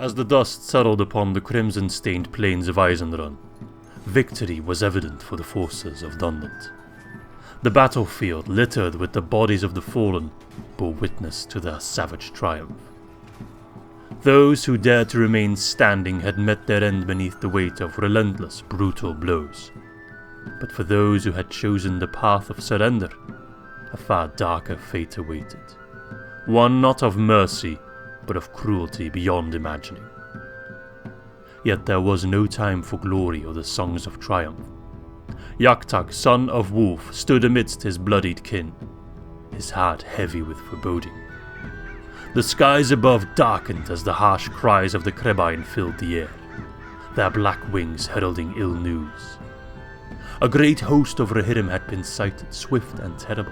As the dust settled upon the crimson-stained plains of Isenrun, victory was evident for the forces of Dunland. The battlefield, littered with the bodies of the fallen, bore witness to their savage triumph. Those who dared to remain standing had met their end beneath the weight of relentless, brutal blows. But for those who had chosen the path of surrender, a far darker fate awaited. One not of mercy, but of cruelty beyond imagining. Yet there was no time for glory or the songs of triumph. Yaktag, son of Wolf, stood amidst his bloodied kin, his heart heavy with foreboding. The skies above darkened as the harsh cries of the Krebine filled the air, their black wings heralding ill news. A great host of Rohirrim had been sighted, swift and terrible,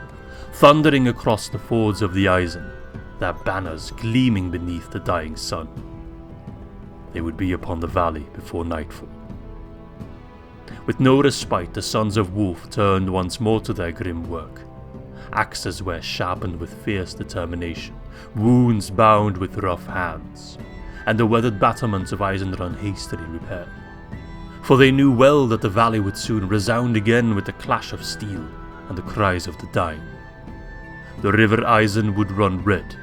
thundering across the fords of the Isen, their banners gleaming beneath the dying sun. They would be upon the valley before nightfall. With no respite, the sons of Wolf turned once more to their grim work. Axes were sharpened with fierce determination, wounds bound with rough hands, and the weathered battlements of Isenrun hastily repaired. For they knew well that the valley would soon resound again with the clash of steel and the cries of the dying. The river Isen would run red,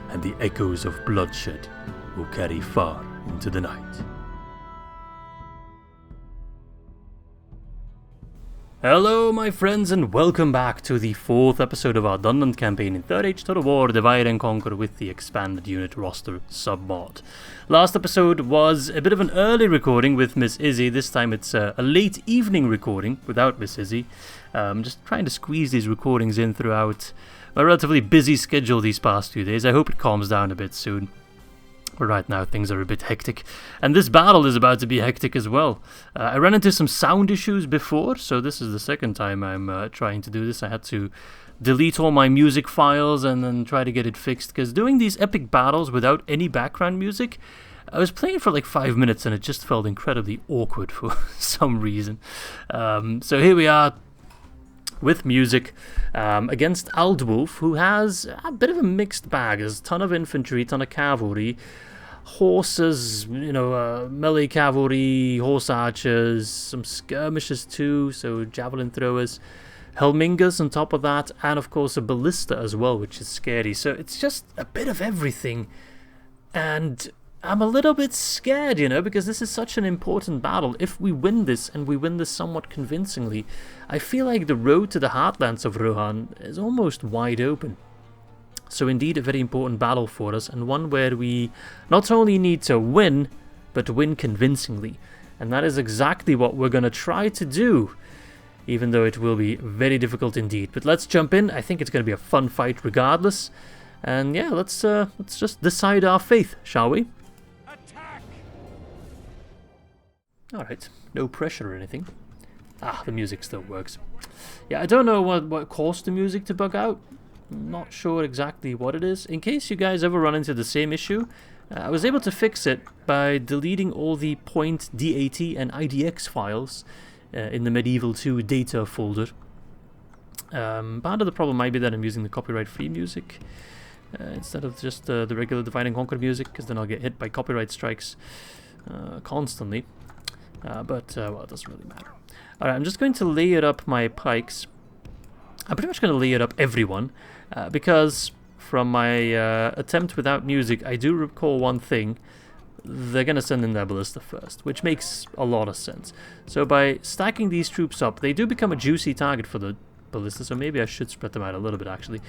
and the echoes of bloodshed will carry far into the night. Hello my friends, and welcome back to the 4th episode of our Dunland campaign in 3rd Age Total War Divide and Conquer with the expanded unit roster submod. Last episode was a bit of an early recording with Miss Izzy. This time it's a late evening recording without Miss Izzy. Just trying to squeeze these recordings in throughout my relatively busy schedule these past few days. I hope it calms down a bit soon. But right now things are a bit hectic, and this battle is about to be hectic as well. I ran into some sound issues before, so this is the second time I'm trying to do this. I had to delete all my music files and then try to get it fixed, because doing these epic battles without any background music, I was playing for like 5 minutes and it just felt incredibly awkward for some reason. So here we are with music against Aldwulf, who has a bit of a mixed bag. There's a ton of infantry, a ton of cavalry, horses, melee cavalry, horse archers, some skirmishers too, so javelin throwers, helmingers on top of that, and of course a ballista as well, which is scary. So it's just a bit of everything, and I'm a little bit scared, because this is such an important battle. If we win this, and we win this somewhat convincingly, I feel like the road to the heartlands of Rohan is almost wide open. So indeed a very important battle for us, and one where we not only need to win, but win convincingly. And that is exactly what we're going to try to do, even though it will be very difficult indeed. But let's jump in. I think it's going to be a fun fight regardless. And yeah, let's just decide our faith, shall we? Alright, no pressure or anything. The music still works. Yeah, I don't know what caused the music to bug out. I'm not sure exactly what it is. In case you guys ever run into the same issue, I was able to fix it by deleting all the point DAT and IDX files in the Medieval 2 data folder. Part of the problem might be that I'm using the copyright-free music instead of just the regular Divide and Conquer music, because then I'll get hit by copyright strikes constantly. But it doesn't really matter. Alright, I'm just going to layer up my pikes. I'm pretty much going to layer up everyone, because from my attempt without music, I do recall one thing. They're going to send in their ballista first, which makes a lot of sense. So by stacking these troops up, they do become a juicy target for the ballista, so maybe I should spread them out a little bit actually.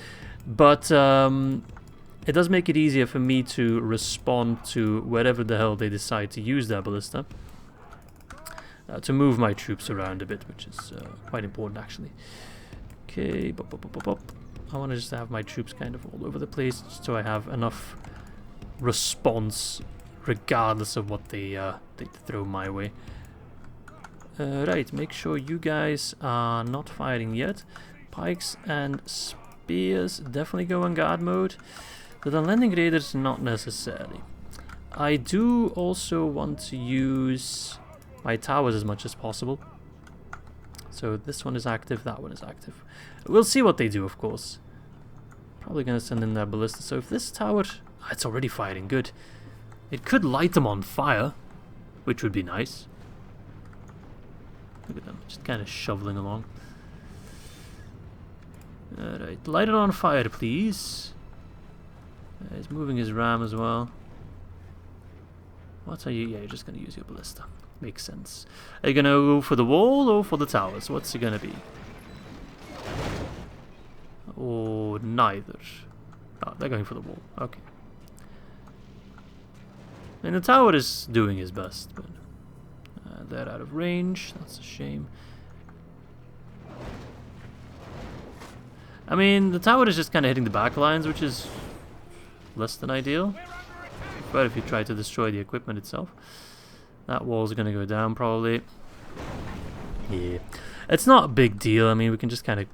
But it does make it easier for me to respond to wherever the hell they decide to use their ballista. To move my troops around a bit, which is quite important actually. Okay, I want to just have my troops kind of all over the place, just so I have enough response regardless of what they throw my way. Right, make sure you guys are not firing yet. Pikes and spears definitely go on guard mode. The Dunlanding Raiders not necessarily. I do also want to use my towers as much as possible. So this one is active, that one is active. We'll see what they do, of course. Probably going to send in their ballista. So if this tower... it's already firing, good. It could light them on fire, which would be nice. Look at them, just kind of shoveling along. Alright, light it on fire, please. He's moving his ram as well. What are you? Yeah, you're just going to use your ballista. Makes sense. Are you going to go for the wall or for the towers? What's it going to be? Or neither. Oh, they're going for the wall. Okay. And the tower is doing his best, but they're out of range. That's a shame. I mean, the tower is just kind of hitting the back lines, which is less than ideal. But if you try to destroy the equipment itself, that wall's going to go down probably. Yeah, it's not a big deal. I mean, we can just kind of...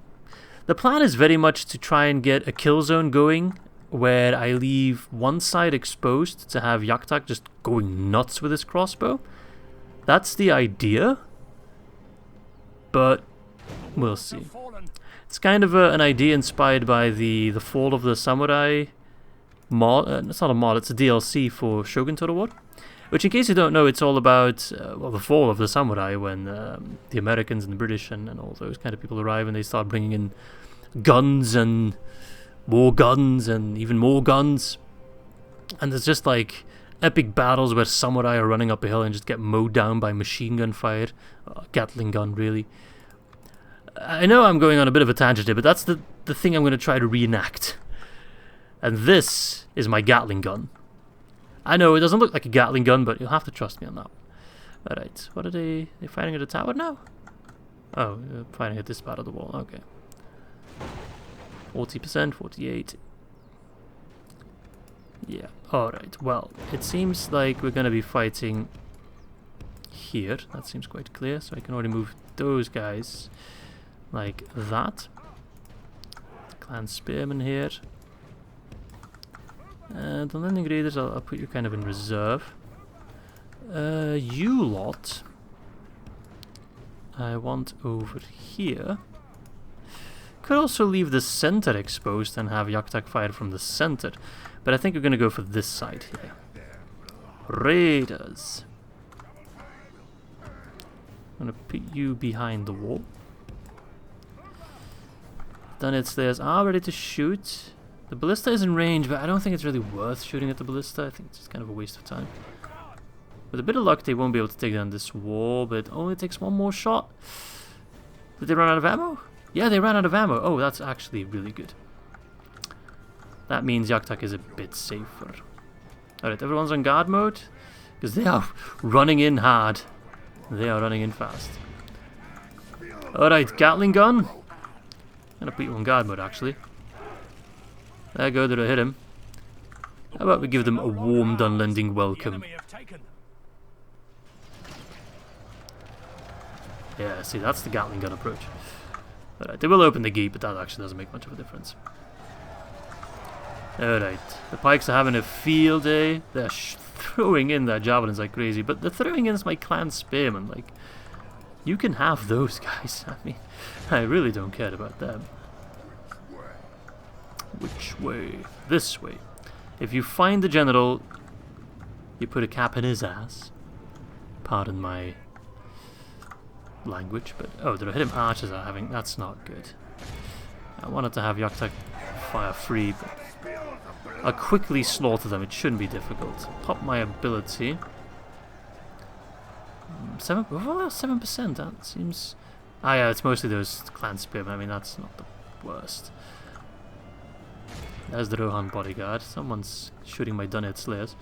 The plan is very much to try and get a kill zone going where I leave one side exposed to have Yaktak just going nuts with his crossbow. That's the idea, but we'll see. It's kind of an idea inspired by the Fall of the Samurai mod. It's not a mod, it's a DLC for Shogun Total War. Which, in case you don't know, it's all about well, the fall of the samurai when the Americans and the British and all those kind of people arrive and they start bringing in guns and more guns and even more guns. And there's just like epic battles where samurai are running up a hill and just get mowed down by machine gun fire. Gatling gun, really. I know I'm going on a bit of a tangent here, but that's the thing I'm going to try to reenact. And this is my Gatling gun. I know it doesn't look like a Gatling gun, but you'll have to trust me on that one. Alright, what are they? They're fighting at the tower now? Oh, fighting at this part of the wall, okay. 40%, 48. Yeah, alright, well, it seems like we're going to be fighting here. That seems quite clear, so I can already move those guys like that. Clan Spearman here. The landing raiders, I'll put you kind of in reserve. You lot, I want over here. Could also leave the center exposed and have Yaktak fire from the center, but I think we're going to go for this side here. Raiders. I'm going to put you behind the wall. Dunland Slayers are ready to shoot. The ballista is in range, but I don't think it's really worth shooting at the ballista. I think it's just kind of a waste of time. With a bit of luck, they won't be able to take down this wall, but it only takes one more shot. Did they run out of ammo? Yeah, they ran out of ammo. Oh, that's actually really good. That means Yaktak is a bit safer. Alright, everyone's on guard mode, because they are running in hard. They are running in fast. Alright, Gatling gun. I'm going to put you on guard mode, actually. There you go, did I hit him? How about we give them a warm Dunlanding welcome? Yeah, see, that's the Gatling gun approach. Alright, they will open the gate, but that actually doesn't make much of a difference. Alright, the pikes are having a field day. They're throwing in their javelins like crazy, but they're throwing in my clan spearmen. Like, you can have those guys. I mean, I really don't care about them. Which way? This way. If you find the general, you put a cap in his ass. Pardon my language, but oh, the hidden archers are having. That's not good. I wanted to have Yaktak fire free, but I'll quickly slaughter them. It shouldn't be difficult. Pop my ability. 7%. That seems. Ah, yeah, it's mostly those clan spearmen. I mean, that's not the worst. There's the Rohan bodyguard. Someone's shooting my Dunland Slayers.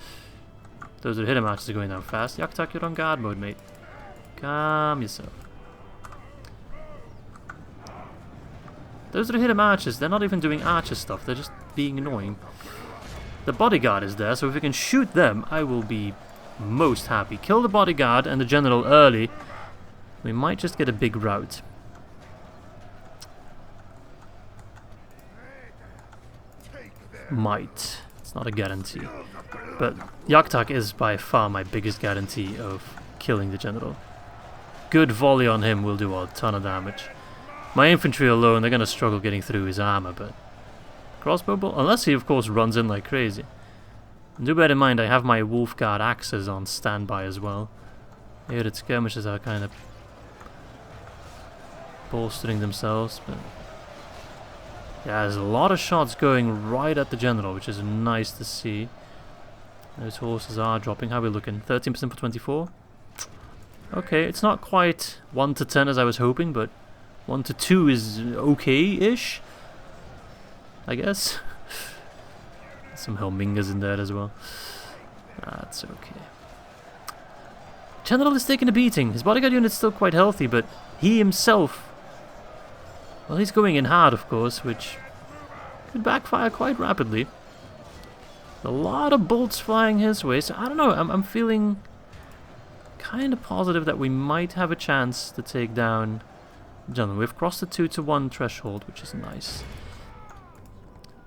Those are hidden archers are going down fast. Yaktak, you're on guard mode, mate. Calm yourself. Those are the hidden archers. They're not even doing archer stuff. They're just being annoying. The bodyguard is there, so if we can shoot them, I will be most happy. Kill the bodyguard and the general early. We might just get a big rout. Might. It's not a guarantee. But Yaktak is by far my biggest guarantee of killing the general. Good volley on him will do a ton of damage. My infantry alone, they're going to struggle getting through his armor, but crossbow bolt, unless he of course runs in like crazy. And do bear in mind, I have my Wolf Guard axes on standby as well. Here, its skirmishes are kind of bolstering themselves, but yeah, there's a lot of shots going right at the general, which is nice to see. Those horses are dropping. How are we looking? 13% for 24. Okay, it's not quite 1 to 10 as I was hoping, but 1 to 2 is okay-ish, I guess. Some Helmingers in there as well. That's okay. General is taking a beating. His bodyguard unit's still quite healthy, but he himself, well, he's going in hard, of course, which could backfire quite rapidly. A lot of bolts flying his way, so I don't know, I'm feeling kind of positive that we might have a chance to take down Dunland. We've crossed the 2 to 1 threshold, which is nice.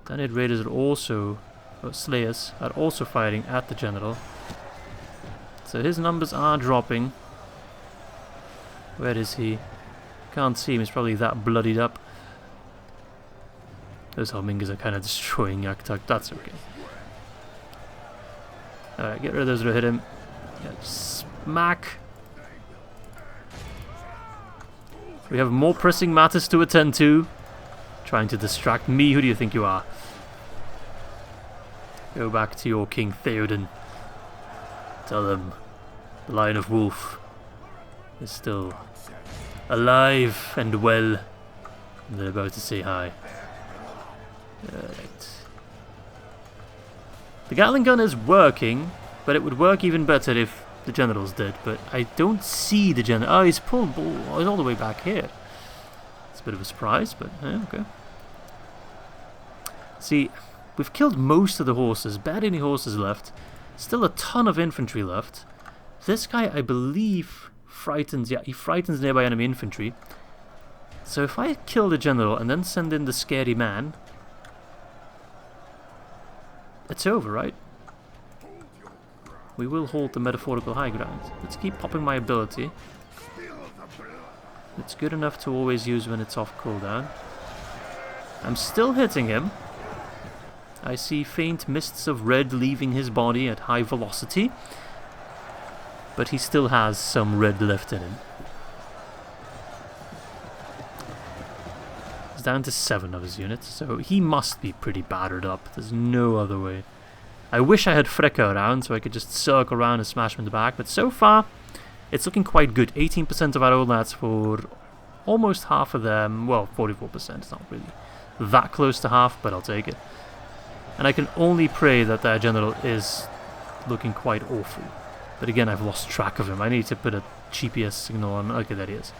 Dunland Raiders are also, Slayers, are also fighting at the general. So his numbers are dropping. Where is he? Can't see him, he's probably that bloodied up. Those Helmingers are kind of destroying Yaktak, that's okay. Alright, get rid of those that hit him. Yeah, smack. We have more pressing matters to attend to. Trying to distract me, who do you think you are? Go back to your King Theoden. Tell them the Lion of Wolf is still alive and well. And they're about to say hi. Right. The Gatling gun is working, but it would work even better if the general's dead. But I don't see the general. Oh, he's pulled. Oh, he's all the way back here. It's a bit of a surprise, but yeah, okay. See, we've killed most of the horses. Barely any horses left. Still a ton of infantry left. This guy, I believe, frightens. Yeah, he frightens nearby enemy infantry. So if I kill the general and then send in the scary man, it's over, right? We will hold the metaphorical high ground. Let's keep popping my ability. It's good enough to always use when it's off cooldown. I'm still hitting him. I see faint mists of red leaving his body at high velocity. But he still has some red left in him. He's down to 7 of his units, so he must be pretty battered up. There's no other way. I wish I had Freka around so I could just circle around and smash him in the back, but so far it's looking quite good. 18% of our old lads for almost half of them. Well, 44%. It's not really that close to half, but I'll take it. And I can only pray that their general is looking quite awful. But again, I've lost track of him. I need to put a GPS signal on. Okay, there he is.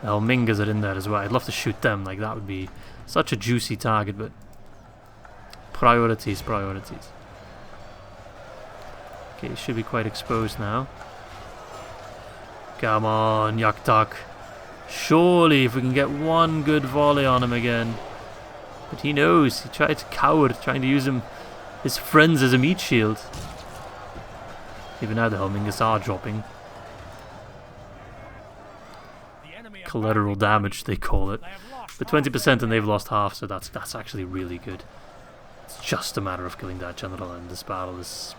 The Helmingers are in there as well. I'd love to shoot them. Like, that would be such a juicy target, but priorities, priorities. Okay, he should be quite exposed now. Come on, Yaktak. Surely, if we can get one good volley on him again. But he knows. He tried to cower, trying to use his friends as a meat shield. Even now the Helmingers are dropping. Collateral damage, they call it. But 20% and they've lost half, so that's actually really good. It's just a matter of killing that general and this battle is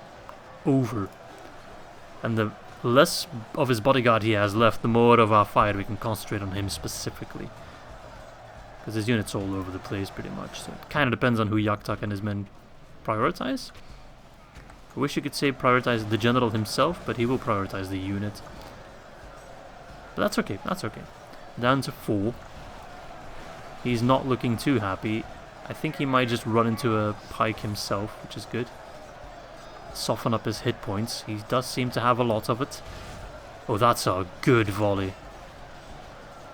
over. And the less of his bodyguard he has left, the more of our fire we can concentrate on him specifically. Because his unit's all over the place pretty much, so it kind of depends on who Yaktak and his men prioritize. I wish you could say prioritize the general himself, but he will prioritize the unit. But that's okay, that's okay. Down to 4. He's not looking too happy. I think he might just run into a pike himself, which is good. Soften up his hit points. He does seem to have a lot of it. Oh, that's a good volley.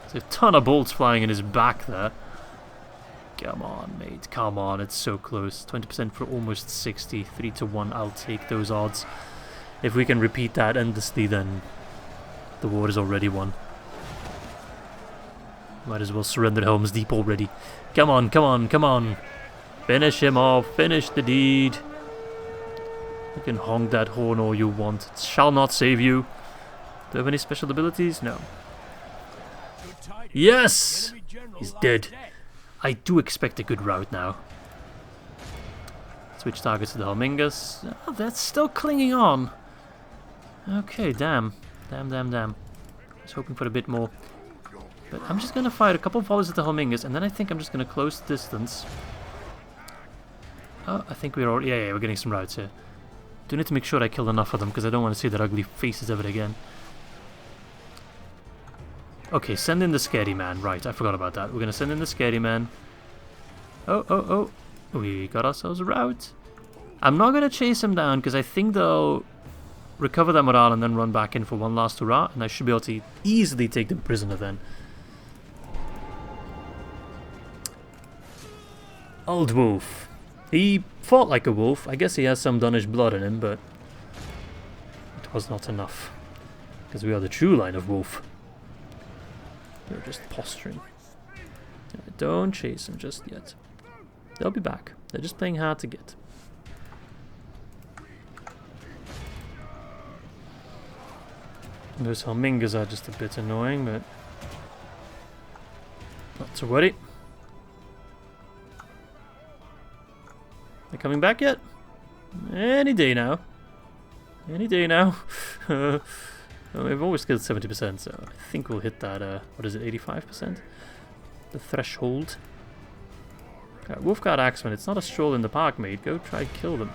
There's a ton of bolts flying in his back there. Come on, mate. Come on, it's so close. 20% for almost 60. 3 to 1. I'll take those odds. If we can repeat that endlessly, then the war is already won. Might as well surrender Helm's Deep already. Come on, come on, come on. Finish him off. Finish the deed. You can honk that horn all you want. It shall not save you. Do you have any special abilities? No. Yes! He's dead. I do expect a good rout now. Switch targets to the Helmingas. Oh, that's still clinging on. Okay, damn. Damn. I was hoping for a bit more. But I'm just going to fire a couple of volleys at the Helmingas, and then I think I'm just going to close the distance. Oh, I think we're already... Yeah, we're getting some routes here. Do need to make sure I kill enough of them, because I don't want to see their ugly faces ever again. Okay, send in the scary man. Right, I forgot about that. We're going to send in the scary man. Oh. We got ourselves a route. I'm not going to chase him down, because I think they'll recover their morale and then run back in for one last hurrah, and I should be able to easily take them prisoner then. Old wolf. He fought like a wolf. I guess he has some Dunnish blood in him, but it was not enough. Because we are the true line of wolf. They're just posturing. Don't chase him just yet. They'll be back. They're just playing hard to get. Those Helmingas are just a bit annoying, but not to worry. They're coming back yet? Any day now. Any day now. We've always killed 70%, so I think we'll hit that, what is it, 85%? The threshold. Wolfguard Axeman, it's not a stroll in the park, mate. Go try kill them.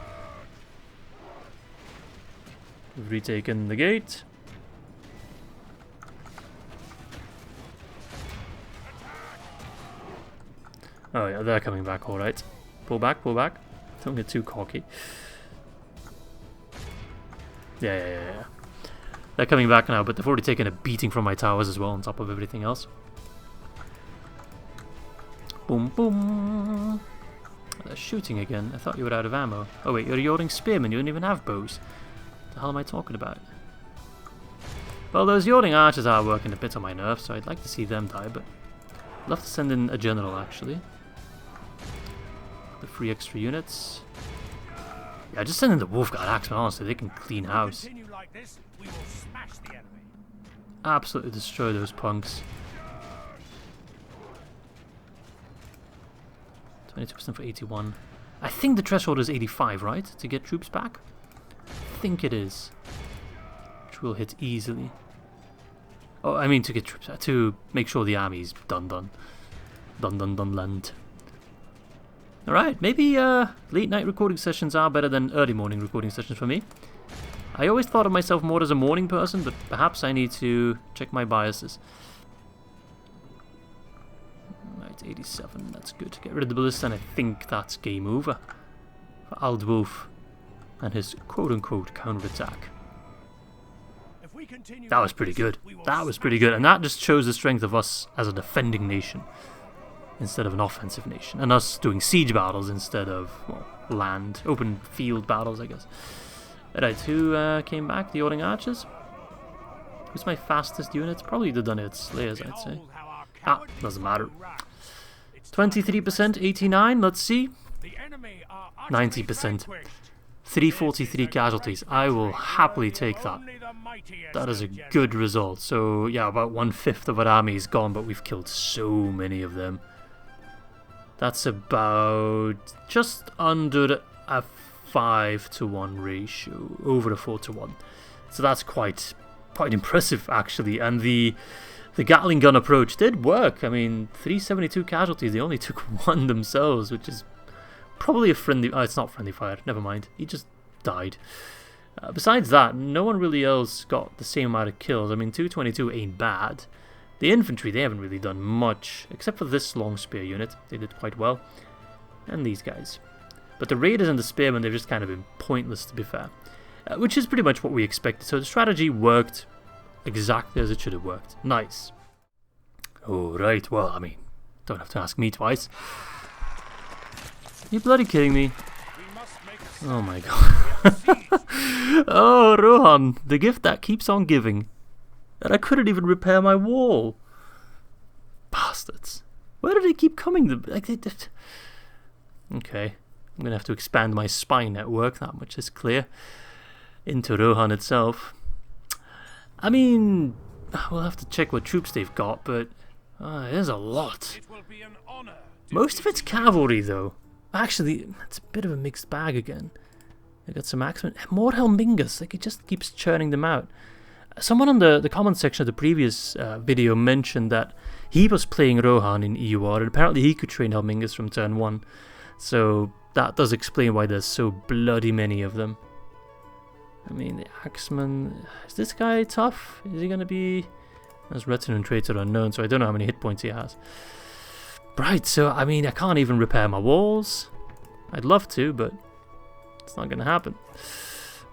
We've retaken the gate. Oh yeah, they're coming back, alright. Pull back. Don't get too cocky. Yeah. They're coming back now, but they've already taken a beating from my towers as well, on top of everything else. Boom. Oh, they're shooting again. I thought you were out of ammo. Oh wait, you're a yarding spearman. You don't even have bows. What the hell am I talking about? Well, those yarding archers are working a bit on my nerves, so I'd like to see them die, but I'd love to send in a general, actually. The 3 extra units. Yeah, just send in the Wolfguard Axemen, honestly. They can clean house. Like this, we will smash the enemy. Absolutely destroy those punks. 22% for 81. I think the threshold is 85, right? To get troops back? I think it is. Which will hit easily. Oh, I mean to get troops back. To make sure the army's done. Dunland. Alright, maybe late night recording sessions are better than early morning recording sessions for me. I always thought of myself more as a morning person, but perhaps I need to check my biases. Right, 87, that's good. Get rid of the ballista, and I think that's game over for Aldwolf and his quote-unquote counter-attack. That was pretty good. That was pretty good, and that just shows the strength of us as a defending nation instead of an offensive nation, and us doing siege battles instead of, well, land, open field battles, I guess. Right, who came back? The Yarding Archers? Who's my fastest unit? Probably the Dunnet Slayers, I'd say. Ah, doesn't matter. 23%, 89, let's see. 90%. 343 casualties. I will happily take that. That is a good result. So, yeah, about 1/5 of our army is gone, but we've killed so many of them. That's about just under a 5-to-1 ratio, over a 4-to-1. So that's quite impressive, actually. And the Gatling gun approach did work. I mean, 372 casualties. They only took 1 themselves, which is probably a friendly... Oh, it's not friendly fire. Never mind. He just died. Besides that, no one really else got the same amount of kills. I mean, 222 ain't bad. The infantry, they haven't really done much, except for this long spear unit. They did quite well. And these guys. But the raiders and the spearmen, they've just kind of been pointless, to be fair. Which is pretty much what we expected. So the strategy worked exactly as it should have worked. Nice. Alright, well, I mean, don't have to ask me twice. Are you bloody kidding me? Oh my god. Oh, Rohan, the gift that keeps on giving. And I couldn't even repair my wall. Bastards. Where do they keep coming? Okay. I'm going to have to expand my spy network, that much is clear, into Rohan itself. I mean, we'll have to check what troops they've got, but there's a lot. Most of it's cavalry, though. Actually, it's a bit of a mixed bag again. I got some axemen. More Helmingas. Like, it just keeps churning them out. Someone on the comment section of the previous video mentioned that he was playing Rohan in EUR, and apparently he could train Helmingas from turn 1. So that does explain why there's so bloody many of them. I mean, the Axeman... Is this guy tough? Is he going to be... As retinue and traits are unknown, so I don't know how many hit points he has. Right, so, I mean, I can't even repair my walls. I'd love to, but it's not going to happen.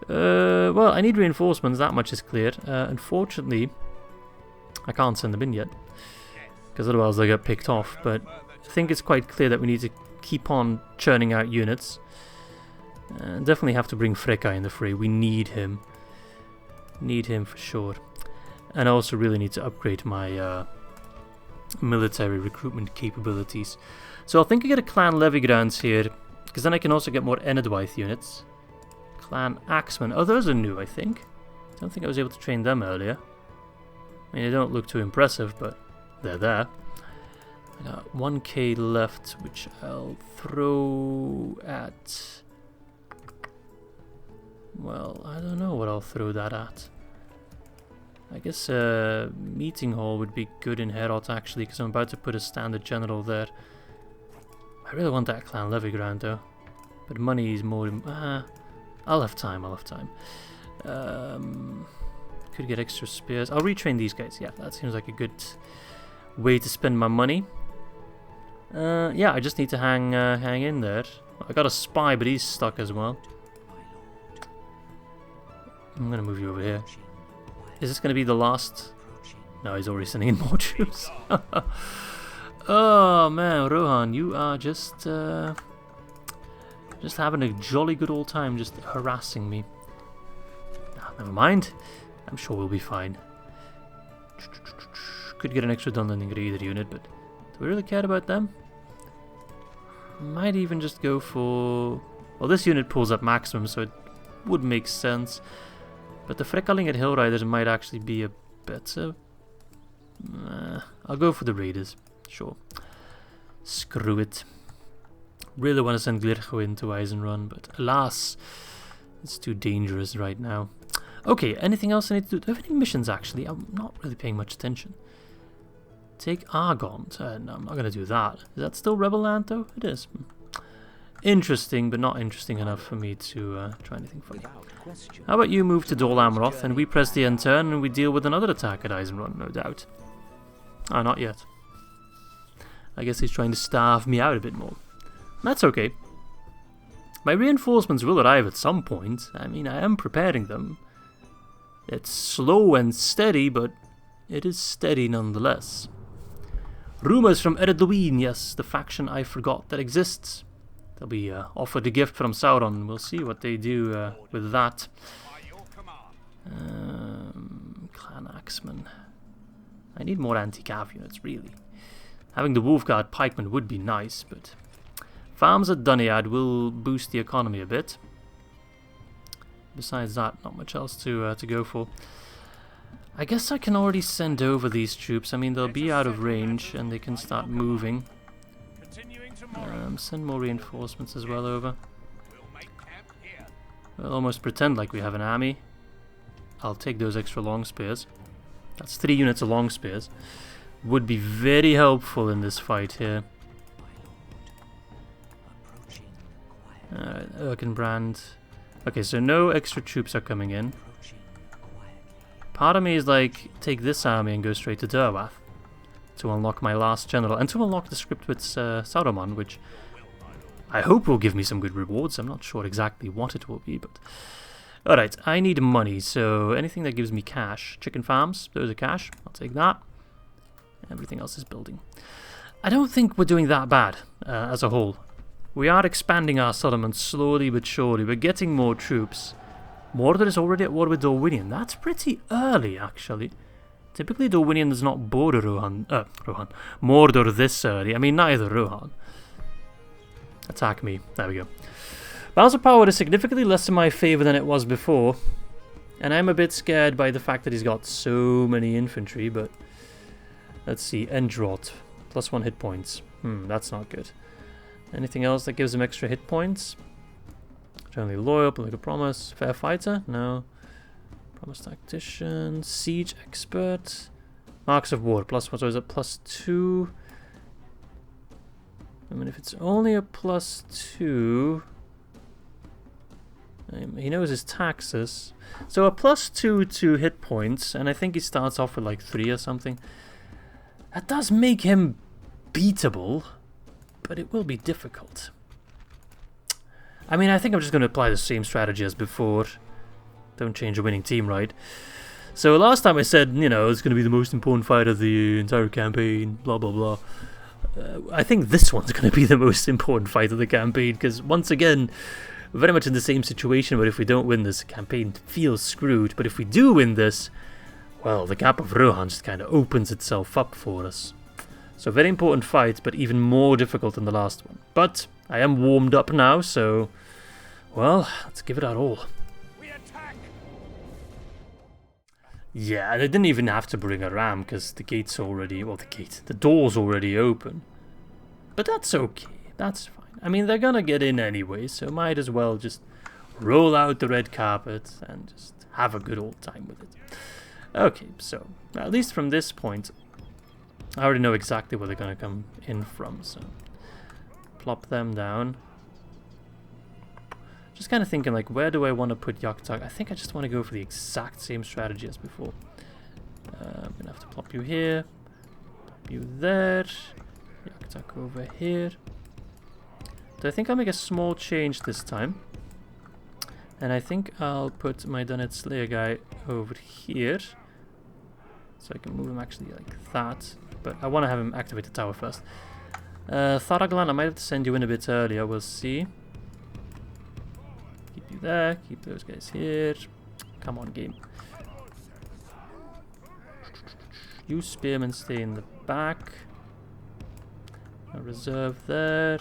Well, I need reinforcements, that much is clear. Unfortunately, I can't send them in yet, because otherwise they'll get picked off, but I think it's quite clear that we need to keep on churning out units. Definitely have to bring Freka in the fray. We need him. Need him for sure. And I also really need to upgrade my military recruitment capabilities. So I think I get a clan levy grounds here, because then I can also get more Enedwythe units. Clan Axemen. Oh, those are new, I think. I don't think I was able to train them earlier. I mean, they don't look too impressive, but they're there. I got 1k left, which I'll throw at... Well, I don't know what I'll throw that at. I guess a meeting hall would be good in Herod, actually, because I'm about to put a standard general there. I really want that clan levy ground, though. But money is more... I'll have time, could get extra spears. I'll retrain these guys. Yeah, that seems like a good way to spend my money. Yeah, I just need to hang in there. I got a spy, but he's stuck as well. I'm gonna move you over here. Is this gonna be the last? No, he's already sending in more troops. Oh man, Rohan, you are just having a jolly good old time, just harassing me. Oh, never mind. I'm sure we'll be fine. Could get an extra Dunland Ingredient unit, but do we really care about them? Might even just go for... Well, this unit pulls up maximum, so it would make sense. But the Frekalinged Hill Riders might actually be a better... I'll go for the Raiders. Sure. Screw it. Really want to send Glircho into Isenrun, but alas, it's too dangerous right now. Okay, anything else I need to do? Do I have any missions, actually? I'm not really paying much attention. Take Argont. No, I'm not going to do that. Is that still Rebel Land, though? It is. Interesting, but not interesting enough for me to try anything funny. How about you move to Dol Amroth, and we press the end turn, and we deal with another attack at Isenrun, no doubt. Ah, not yet. I guess he's trying to starve me out a bit more. That's okay. My reinforcements will arrive at some point. I mean, I am preparing them. It's slow and steady, but it is steady nonetheless. Rumours from Eredluin, yes, the faction I forgot that exists. They'll be offered a gift from Sauron. We'll see what they do with that. Clan Axeman. I need more anti-cav units, really. Having the Wolfguard pikemen would be nice, but... Farms at Dunland will boost the economy a bit. Besides that, not much else to go for. I guess I can already send over these troops. I mean, they'll be out of range and they can start moving. Send more reinforcements as well over. We'll almost pretend like we have an army. I'll take those extra long spears. That's 3 units of long spears. Would be very helpful in this fight here. Alright, Erkenbrand. Okay, so no extra troops are coming in. Part of me is like, take this army and go straight to Derwath to unlock my last general, and to unlock the script with Saruman, which I hope will give me some good rewards. I'm not sure exactly what it will be, but... Alright, I need money, so anything that gives me cash. Chicken farms, those are cash, I'll take that. Everything else is building. I don't think we're doing that bad, as a whole. We are expanding our settlements slowly but surely. We're getting more troops. Mordor is already at war with Dorwinion. That's pretty early, actually. Typically, Dorwinion does not border Mordor this early. I mean, neither Rohan. Attack me. There we go. Balance of power is significantly less in my favor than it was before. And I'm a bit scared by the fact that he's got so many infantry, but... Let's see. Endrot. +1 hit points. That's not good. Anything else that gives him extra hit points? Generally loyal, political promise, fair fighter? No. Promise tactician, siege expert, marks of war, plus what was it? +2. I mean, if it's only a +2, he knows his taxes. So a +2 to hit points, and I think he starts off with like 3 or something. That does make him beatable, but it will be difficult. I mean, I think I'm just going to apply the same strategy as before. Don't change a winning team, right? So last time I said, you know, it's going to be the most important fight of the entire campaign, blah, blah, blah. I think this one's going to be the most important fight of the campaign, because once again, very much in the same situation, but if we don't win this, the campaign feels screwed. But if we do win this, well, the gap of Rohan just kind of opens itself up for us. So very important fight, but even more difficult than the last one. But I am warmed up now, so, well, let's give it our all. We attack. Yeah, and I didn't even have to bring a ram, because the gate's already, well, the door's already open. But that's okay, that's fine. I mean, they're gonna get in anyway, so might as well just roll out the red carpet and just have a good old time with it. Okay, so, at least from this point, I already know exactly where they're gonna come in from, so plop them down. Just kind of thinking, like, where do I want to put Yaktak? I think I just want to go for the exact same strategy as before. I'm gonna have to plop you here, plop you there, Yaktak over here. So I think I'll make a small change this time. And I think I'll put my Dunland Slayer guy over here. So I can move him actually like that. But I want to have him activate the tower first. Tharaglan, I might have to send you in a bit earlier, we'll see. Keep you there, keep those guys here. Come on, game. You spearmen stay in the back. A reserve there.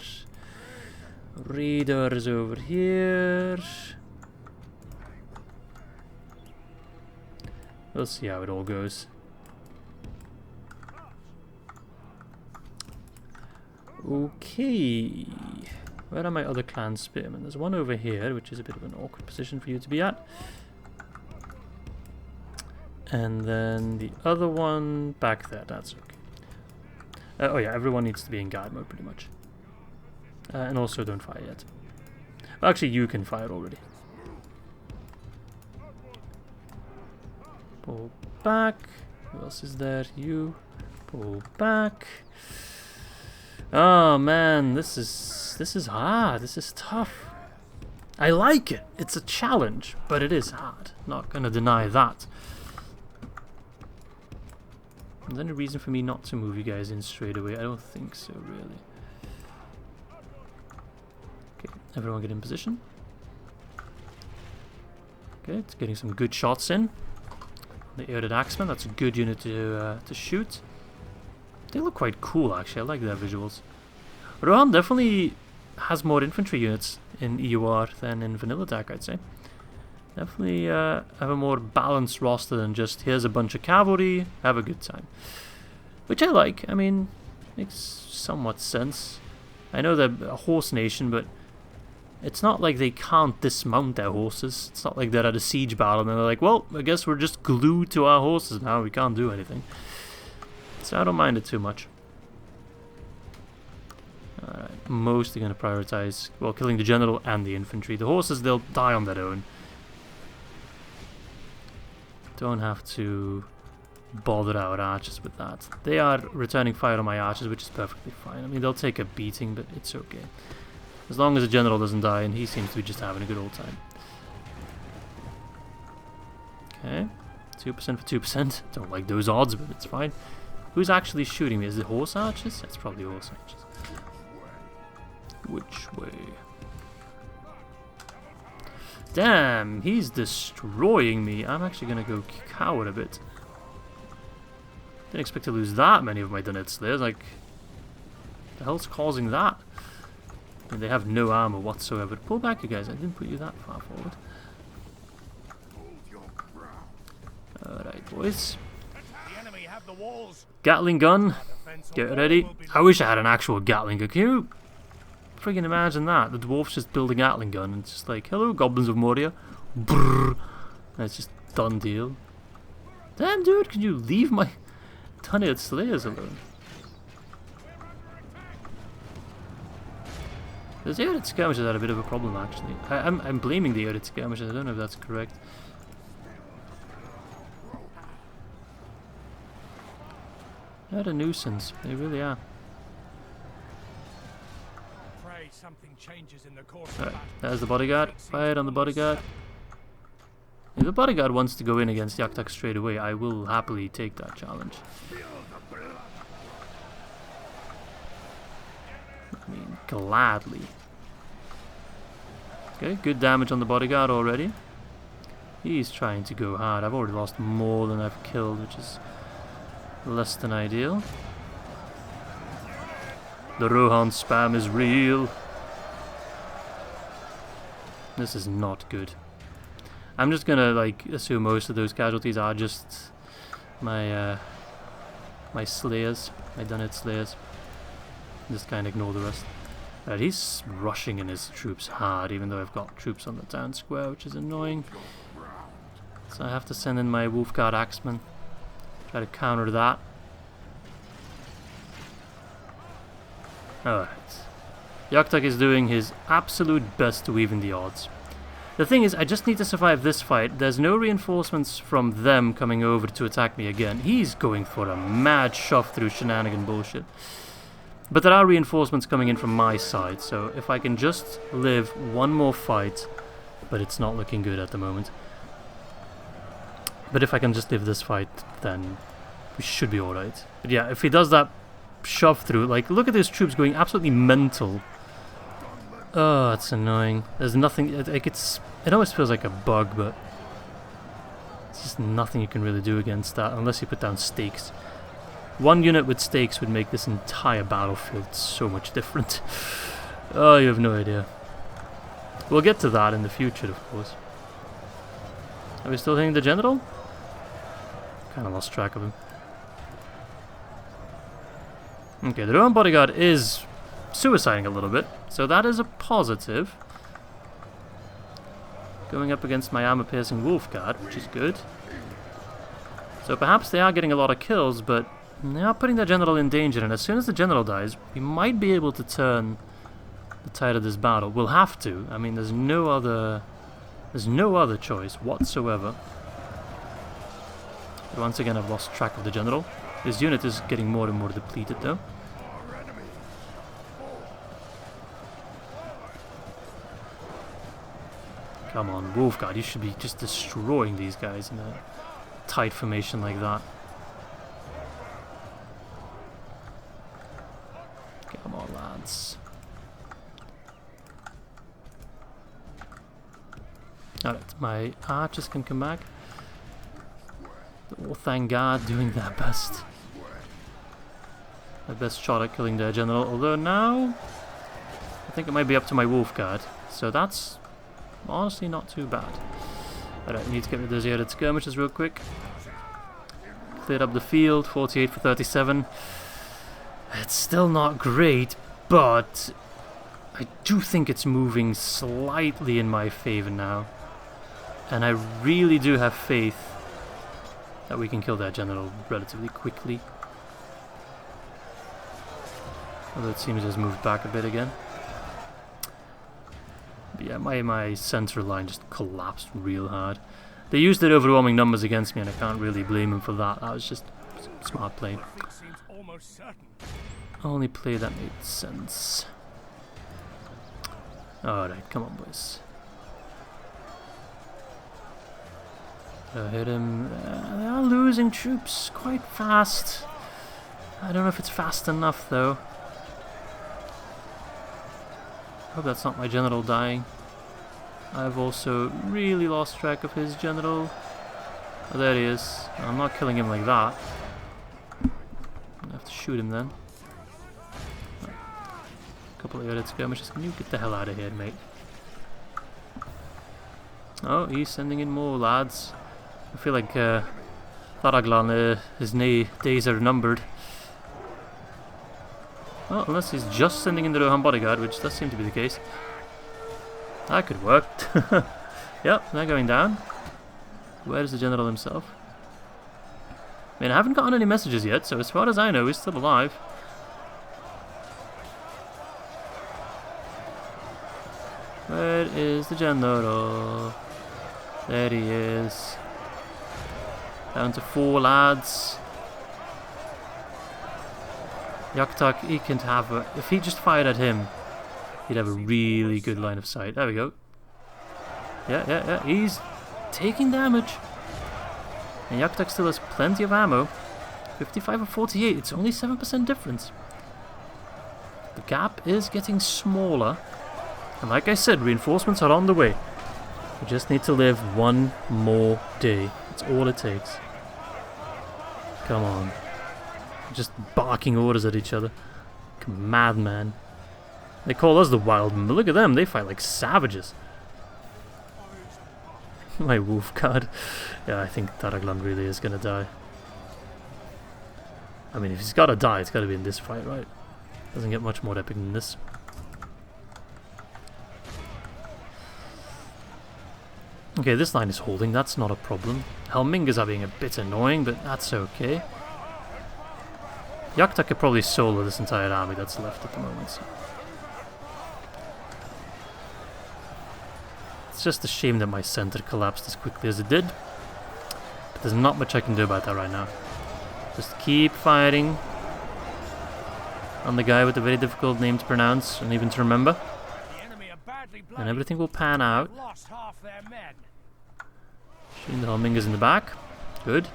Reader is over here. We'll see how it all goes. Okay. Where are my other clan spearmen? There's one over here, which is a bit of an awkward position for you to be at. And then the other one back there. That's okay. Oh yeah, everyone needs to be in guard mode pretty much. And also don't fire yet. Well, actually, you can fire already. Pull back. Who else is there? You. Pull back. Oh man, this is hard. This is tough. I like it. It's a challenge, but it is hard. Not gonna deny that. Is there any reason for me not to move you guys in straight away? I don't think so, really. Okay, everyone get in position. Okay, it's getting some good shots in. The EUR Axeman, that's a good unit to shoot. They look quite cool, actually. I like their visuals. Rohan definitely has more infantry units in EUR than in vanilla DAC, I'd say. Definitely have a more balanced roster than just here's a bunch of cavalry, have a good time. Which I like. I mean, makes somewhat sense. I know they're a horse nation, but it's not like they can't dismount their horses. It's not like they're at a siege battle and they're like, well, I guess we're just glued to our horses now. We can't do anything. So I don't mind it too much. Alright, mostly going to prioritize, well, killing the general and the infantry. The horses, they'll die on their own. Don't have to bother our archers with that. They are returning fire on my archers, which is perfectly fine. I mean, they'll take a beating, but it's okay. As long as the general doesn't die, and he seems to be just having a good old time. Okay, 2% for 2%. Don't like those odds, but it's fine. Who's actually shooting me? Is it horse archers? It's probably horse archers. Which way? Damn, he's destroying me. I'm actually going to go cower a bit. Didn't expect to lose that many of my Dunland Slayers. Like, the hell's causing that? I mean, they have no armor whatsoever. Pull back, you guys. I didn't put you that far forward. Alright, boys. The Gatling gun. Get ready. I wish I had an actual Gatling gun. Can you friggin' imagine that. The dwarf's just building Gatling gun and it's just like, hello, goblins of Moria. Brrr. And it's just done deal. Damn, dude, can you leave my Dunland Slayers alone? The Zeolite skirmishers had a bit of a problem, actually. I'm blaming the Zeolite skirmishers. I don't know if that's correct. They're a nuisance. They really are. Pray something changes in the course of Alright, battle. there's the bodyguard. Fire on the bodyguard. If the bodyguard wants to go in against Yaktak straight away, I will happily take that challenge. I mean, gladly. Okay, good damage on the bodyguard already. He's trying to go hard. I've already lost more than I've killed, which is less than ideal. The Rohan spam is real. This is not good. I'm just gonna like assume most of those casualties are just my my slayers, my Dunland slayers. Just kind of ignore the rest. Right, he's rushing in his troops hard, even though I've got troops on the town square, which is annoying. So I have to send in my Wolfguard Axemen. Try to counter that. Alright. Yaktak is doing his absolute best to even the odds. The thing is, I just need to survive this fight. There's no reinforcements from them coming over to attack me again. He's going for a mad shove through shenanigan bullshit. But there are reinforcements coming in from my side, so if I can just live one more fight, but it's not looking good at the moment. But if I can just live this fight, then we should be alright. But yeah, if he does that shove through, like, look at these troops going absolutely mental. Oh, it's annoying. There's nothing, like, it almost feels like a bug, but it's just nothing you can really do against that, unless you put down stakes. One unit with stakes would make this entire battlefield so much different. Oh, you have no idea. We'll get to that in the future, of course. Are we still hitting the general? Kind of lost track of him. Okay, the Roman bodyguard is suiciding a little bit, so that is a positive. Going up against my armor-piercing Wolfguard, which is good. So perhaps they are getting a lot of kills, but they are putting their general in danger, and as soon as the general dies, we might be able to turn the tide of this battle. We'll have to. I mean, there's no other choice whatsoever. But once again, I've lost track of the general. This unit is getting more and more depleted, though. Come on, Wolfguard, you should be just destroying these guys in a tight formation like that. Come on, lads. Alright, my archers can come back. Oh, thank God, doing their best. Their best shot at killing their general, although now I think it might be up to my Wolfguard, so that's honestly not too bad. Alright, need to get rid of those added skirmishes real quick. Cleared up the field, 48 for 37. It's still not great, but I do think it's moving slightly in my favor now. And I really do have faith that we can kill that general relatively quickly. Although it seems it's moved back a bit again. But yeah, my center line just collapsed real hard. They used their overwhelming numbers against me, and I can't really blame them for that. That was just smart play. Seems almost certain. Only play that made sense. Alright, come on, boys. Hit him. They are losing troops quite fast. I don't know if it's fast enough, though. Hope that's not my general dying. I've also really lost track of his general. Oh, there he is. I'm not killing him like that. I have to shoot him then. A couple of added skirmishes. Can you get the hell out of here, mate? Oh, he's sending in more lads. I feel like Tharaglan, his days are numbered. Well, unless he's just sending in the Rohan bodyguard, which does seem to be the case. That could work. Yep, they're going down. Where's the general himself? I mean, I haven't gotten any messages yet, so as far as I know, he's still alive. Where is the general? There he is. Down to 4 lads. Yaktak, he can have a... If he just fired at him, he'd have a really good line of sight. There we go. Yeah. He's taking damage. And Yaktak still has plenty of ammo. 55 or 48. It's only 7% difference. The gap is getting smaller. And like I said, reinforcements are on the way. We just need to live one more day. That's all it takes. Come on. Just barking orders at each other. Like a madman. They call us the wild men, but look at them. They fight like savages. My wolf card. Yeah, I think Taraglan really is gonna die. I mean, if he's gotta die, it's gotta be in this fight, right? Doesn't get much more epic than this. Okay, this line is holding, that's not a problem. Helmingers are being a bit annoying, but that's okay. Yakta could probably solo this entire army that's left at the moment. So. It's just a shame that my center collapsed as quickly as it did. But there's not much I can do about that right now. Just keep firing on the guy with the very difficult name to pronounce and even to remember. And everything will pan out. Shooting the Helmingers in the back. Good.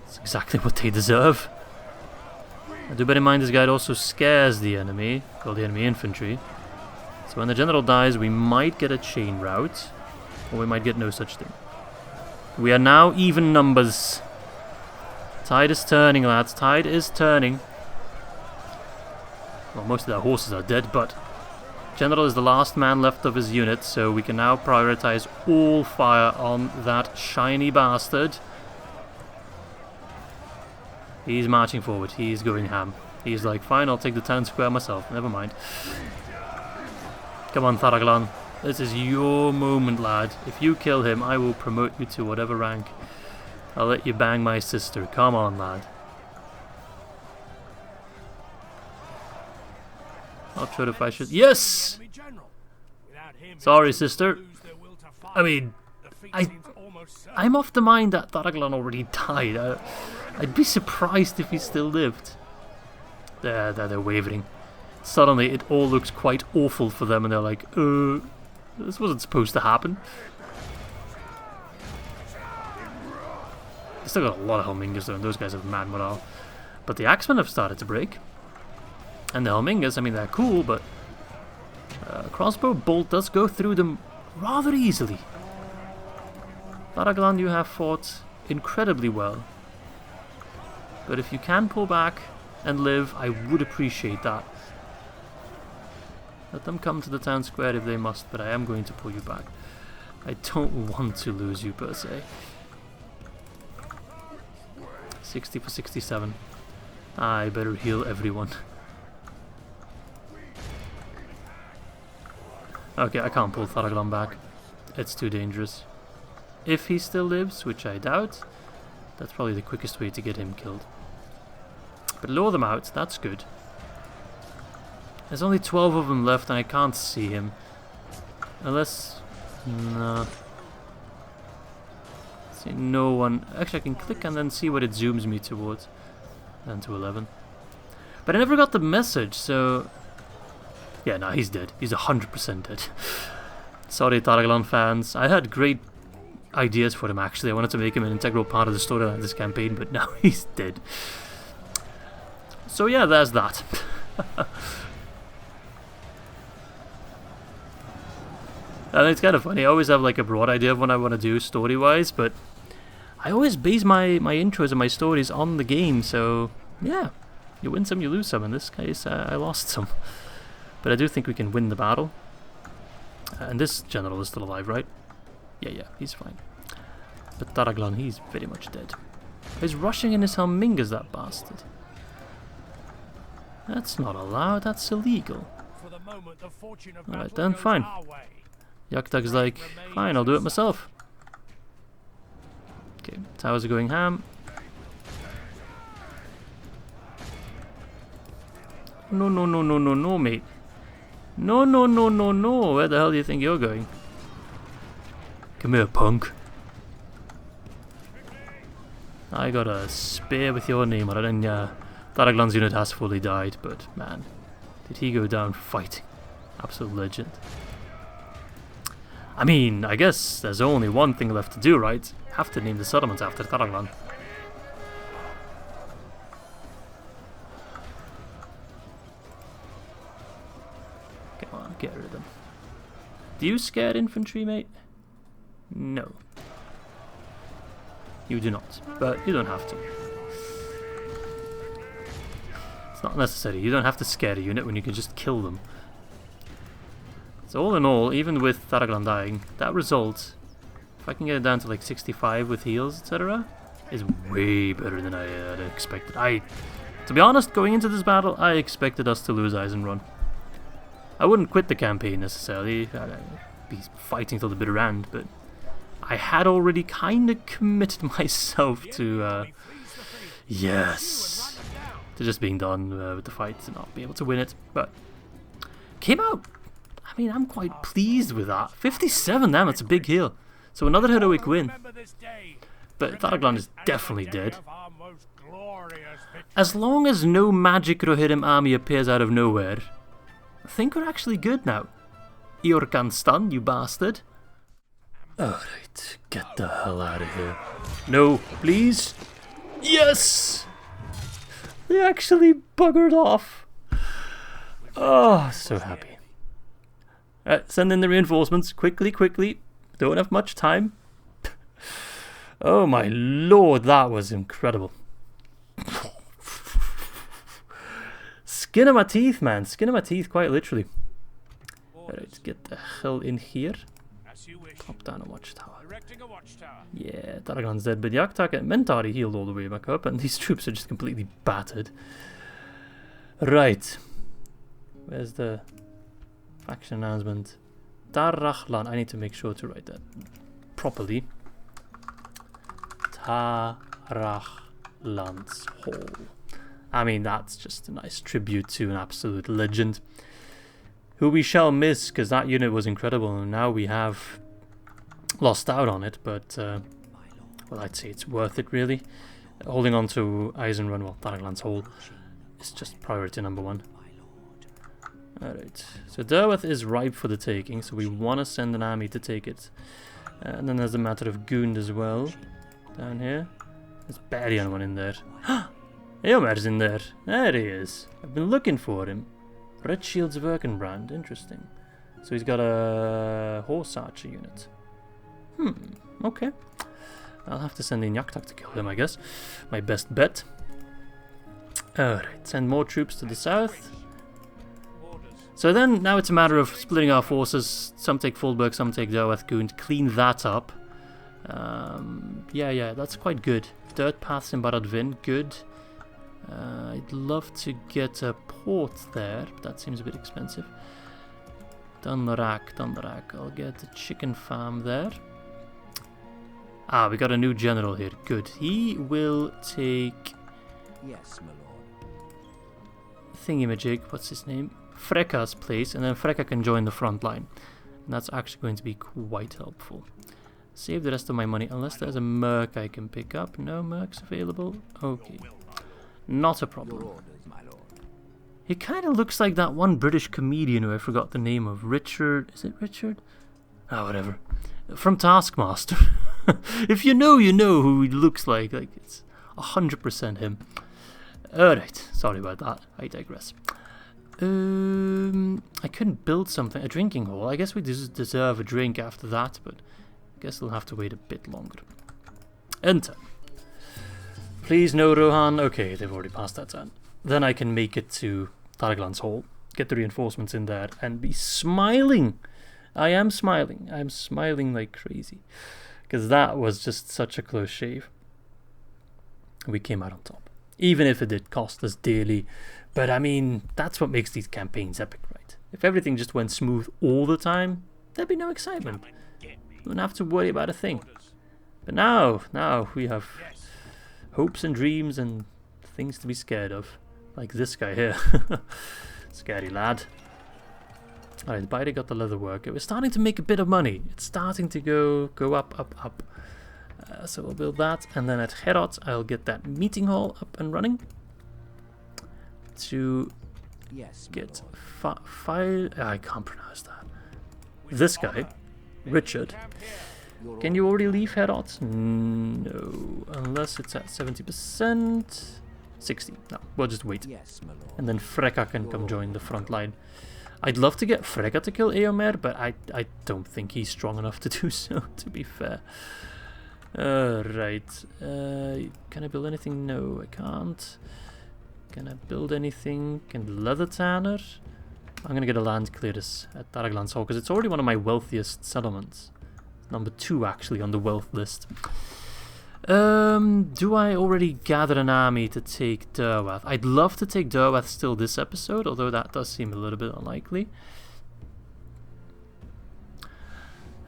That's exactly what they deserve. I do bear in mind this guy also scares the enemy, called the enemy infantry. So when the general dies, we might get a chain route, or we might get no such thing. We are now even numbers. Tide is turning, lads. Tide is turning. Well, most of their horses are dead, but General is the last man left of his unit, so we can now prioritize all fire on that shiny bastard. He's marching forward. He's going ham. He's like, fine, I'll take the town square myself. Never mind. Come on, Taraglan. This is your moment, lad. If you kill him, I will promote you to whatever rank. I'll let you bang my sister. Come on, lad. Not sure if I should... Yes! Sorry, sister. I mean, I'm of the mind that Taraglan already died. I'd be surprised if he still lived. They're wavering. Suddenly, it all looks quite awful for them, and they're like, this wasn't supposed to happen. They still got a lot of Helmingers though, and those guys have mad morale. But the Axemen have started to break. And the Helmingers, I mean, they're cool, but crossbow bolt does go through them rather easily. Taraglan, you have fought incredibly well. But if you can pull back and live, I would appreciate that. Let them come to the town square if they must, but I am going to pull you back. I don't want to lose you, per se. 60 for 67. I better heal everyone. Okay, I can't pull Taraglan back. It's too dangerous. If he still lives, which I doubt, that's probably the quickest way to get him killed. But lure them out, that's good. There's only 12 of them left and I can't see him. Unless... no. See, no one... Actually, I can click and then see what it zooms me towards. Then to 11. But I never got the message, so... Yeah, no, he's dead. He's 100% dead. Sorry, Taraglan fans. I had great ideas for him, actually. I wanted to make him an integral part of the storyline of this campaign, but now he's dead. So yeah, there's that. And it's kind of funny. I always have like a broad idea of what I want to do story-wise, but I always base my intros and my stories on the game, so yeah. You win some, you lose some. In this case, I lost some. But I do think we can win the battle. And this general is still alive, right? Yeah, he's fine. But Taraglan, he's very much dead. He's rushing in his Helmingers, that bastard. That's not allowed, that's illegal. For the moment, the fortune of Alright battle then, goes fine. our way. Yaktag's like, fine, I'll do it myself. Okay, towers are going ham. No, no, no, no, no, no, mate. No, no, no, no, no. Where the hell do you think you're going? Come here, punk. I got a spear with your name on it, and yeah, Daraglan's unit has fully died, but man, did he go down fighting. Absolute legend. I mean, I guess there's only one thing left to do, right? Have to name the settlement after Daraglan. Come on, get rid of them. Do you scare infantry, mate? No. You do not, but you don't have to. It's not necessary. You don't have to scare a unit when you can just kill them. So all in all, even with Daraglan dying, that result, if I can get it down to like 65 with heals, etc., is way better than I had expected. To be honest, going into this battle, I expected us to lose Isenrun. I wouldn't quit the campaign necessarily. I'd be fighting till the bitter end, but I had already kind of committed myself to, yes, to just being done with the fight and not be able to win it. But came out. I mean, I'm quite pleased with that. 57, damn, it's a big heal. So another heroic win. But Daraglan is definitely dead. As long as no magic Rohirrim army appears out of nowhere, I think we're actually good now. EUR can stun, you bastard. Alright, get the hell out of here. No, please. Yes! They actually buggered off. Oh, so happy. Alright, send in the reinforcements. Quickly, quickly. Don't have much time. Oh my lord, that was incredible. Skin of my teeth, man. Skin of my teeth, quite literally. Alright, get the hell in here. Pop down a watchtower. Yeah, Daraglan's dead, but Yaktak and Mentari healed all the way back up, and these troops are just completely battered. Right. Where's the faction announcement? Darachlan. I need to make sure to write that properly. Darachlan's Hall. I mean, that's just a nice tribute to an absolute legend, who we shall miss, because that unit was incredible, and now we have lost out on it, but, well, I'd say it's worth it, really. Holding on to Isenrun, well, Daraglan's Hall, is just priority number one. Alright, so Derwath is ripe for the taking, so we want to send an army to take it. And then there's a matter of Gund as well, down here. There's barely anyone in there. Eomer's in there. There he is. I've been looking for him. Red Shields of Erkenbrand. Interesting. So he's got a horse archer unit. Okay. I'll have to send in Yaktak to kill him, I guess. My best bet. Alright, send more troops to the south. So then, now it's a matter of splitting our forces. Some take Fulberg, some take Derwath Gund. Clean that up. Yeah, that's quite good. Dirt paths in Baradvin, good. I'd love to get a port there, but that seems a bit expensive. Dunland. I'll get a chicken farm there. Ah, we got a new general here. Good. He will take... Yes, my lord. Thingamajig, what's his name? Freka's place, and then Freka can join the front line. And that's actually going to be quite helpful. Save the rest of my money, unless there's a merc I can pick up. No mercs available? Okay. Not a problem. Your orders, my lord. He kind of looks like that one British comedian who I forgot the name of. Richard... Is it Richard? Ah, whatever. From Taskmaster. If you know who he looks like. Like, it's 100% him. Alright, sorry about that. I digress. I couldn't build something. A drinking hole. I guess we deserve a drink after that, but I guess we'll have to wait a bit longer. Enter. Please no Rohan. Okay, they've already passed that turn. Then I can make it to Daraglan's Hall, get the reinforcements in there, and be smiling. I am smiling. I'm smiling like crazy. Because that was just such a close shave. We came out on top. Even if it did cost us dearly But I mean, that's what makes these campaigns epic, right? If everything just went smooth all the time, there'd be no excitement. We wouldn't have to worry about a thing. But now we have hopes and dreams and things to be scared of. Like this guy here. Scary lad. Alright, Biden got the leather worker. We're starting to make a bit of money. It's starting to go up. So we'll build that. And then at Herod, I'll get that meeting hall up and running. To get I can't pronounce that. This guy, Richard. Can you already leave Herod? No, unless it's at 70%. 60. No, we'll just wait. And then Freka can come join the front line. I'd love to get Freka to kill Eomer, but I don't think he's strong enough to do so, to be fair. Right. Can I build anything? No, I can't. Can I build anything? Can leather tanner? I'm gonna get a land clearance at Daraglan's Hall because it's already one of my wealthiest settlements. Number 2 actually on the wealth list. Do I already gather an army to take Derwath? I'd love to take Derwath still this episode, although that does seem a little bit unlikely.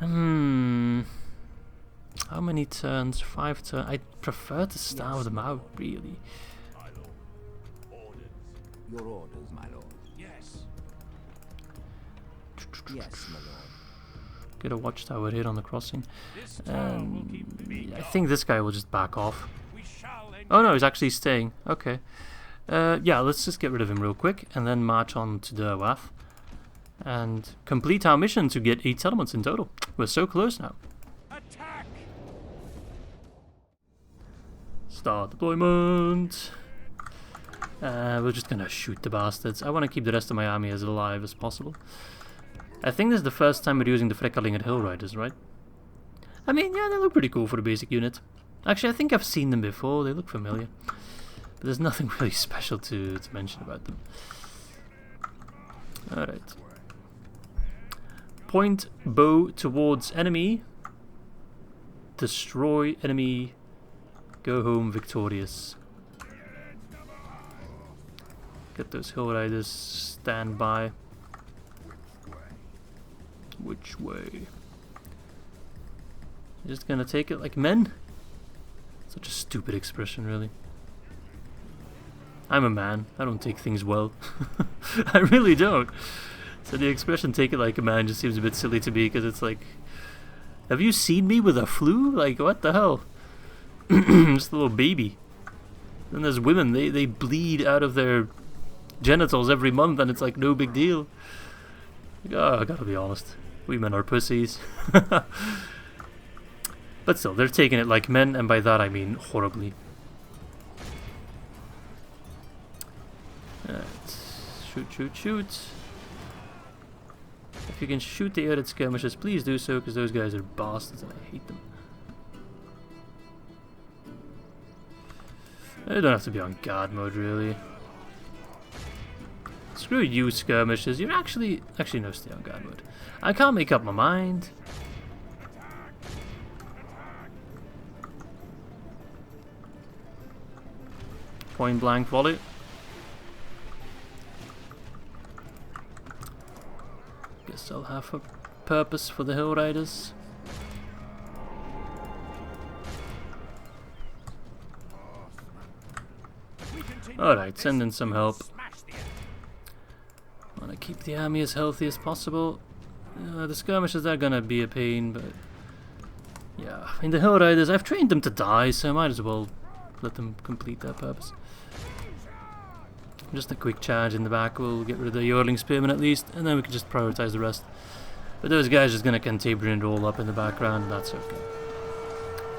How many turns? 5 turns. I'd prefer to starve them out, really. Your orders, my lord. Yes. Yes, my lord. Get a watchtower here on the crossing. I think this guy will just back off. Oh no, he's actually staying. Okay. Yeah, let's just get rid of him real quick and then march on to Derwath and complete our mission to get 8 settlements in total. We're so close now. Attack! Start deployment. We're just gonna shoot the bastards. I want to keep the rest of my army as alive as possible. I think this is the first time we're using the Freckalinger Hill Riders, right? I mean, yeah, they look pretty cool for a basic unit. Actually, I think I've seen them before. They look familiar. But there's nothing really special to mention about them. Alright. Point bow towards enemy. Destroy enemy. Go home victorious. Get those Hill Riders. Stand by. Which way? Just gonna take it like men? Such a stupid expression, really. I'm a man. I don't take things well. I really don't. So the expression "take it like a man" just seems a bit silly to me because it's like, have you seen me with a flu? Like, what the hell? Just a little baby. Then there's women. They bleed out of their genitals every month, and it's like no big deal. Like, oh, I gotta be honest. Women are pussies. But still, they're taking it like men, and by that I mean horribly. Alright. Shoot. If you can shoot the added skirmishers, please do so, because those guys are bastards and I hate them. They don't have to be on guard mode, really. Screw you, skirmishers. You're actually no, stay on guard mode. I can't make up my mind. Point blank volley. Guess I'll have a purpose for the Hill Riders. Alright, send in some help. Want to keep the army as healthy as possible. The skirmishers are gonna be a pain, but yeah, I mean the Hill Riders, I've trained them to die, so I might as well let them complete their purpose. Just a quick charge in the back will get rid of the Yearling Spearmen at least, and then we can just prioritize the rest. But those guys are just gonna Cantabrian roll up in the background, and that's okay.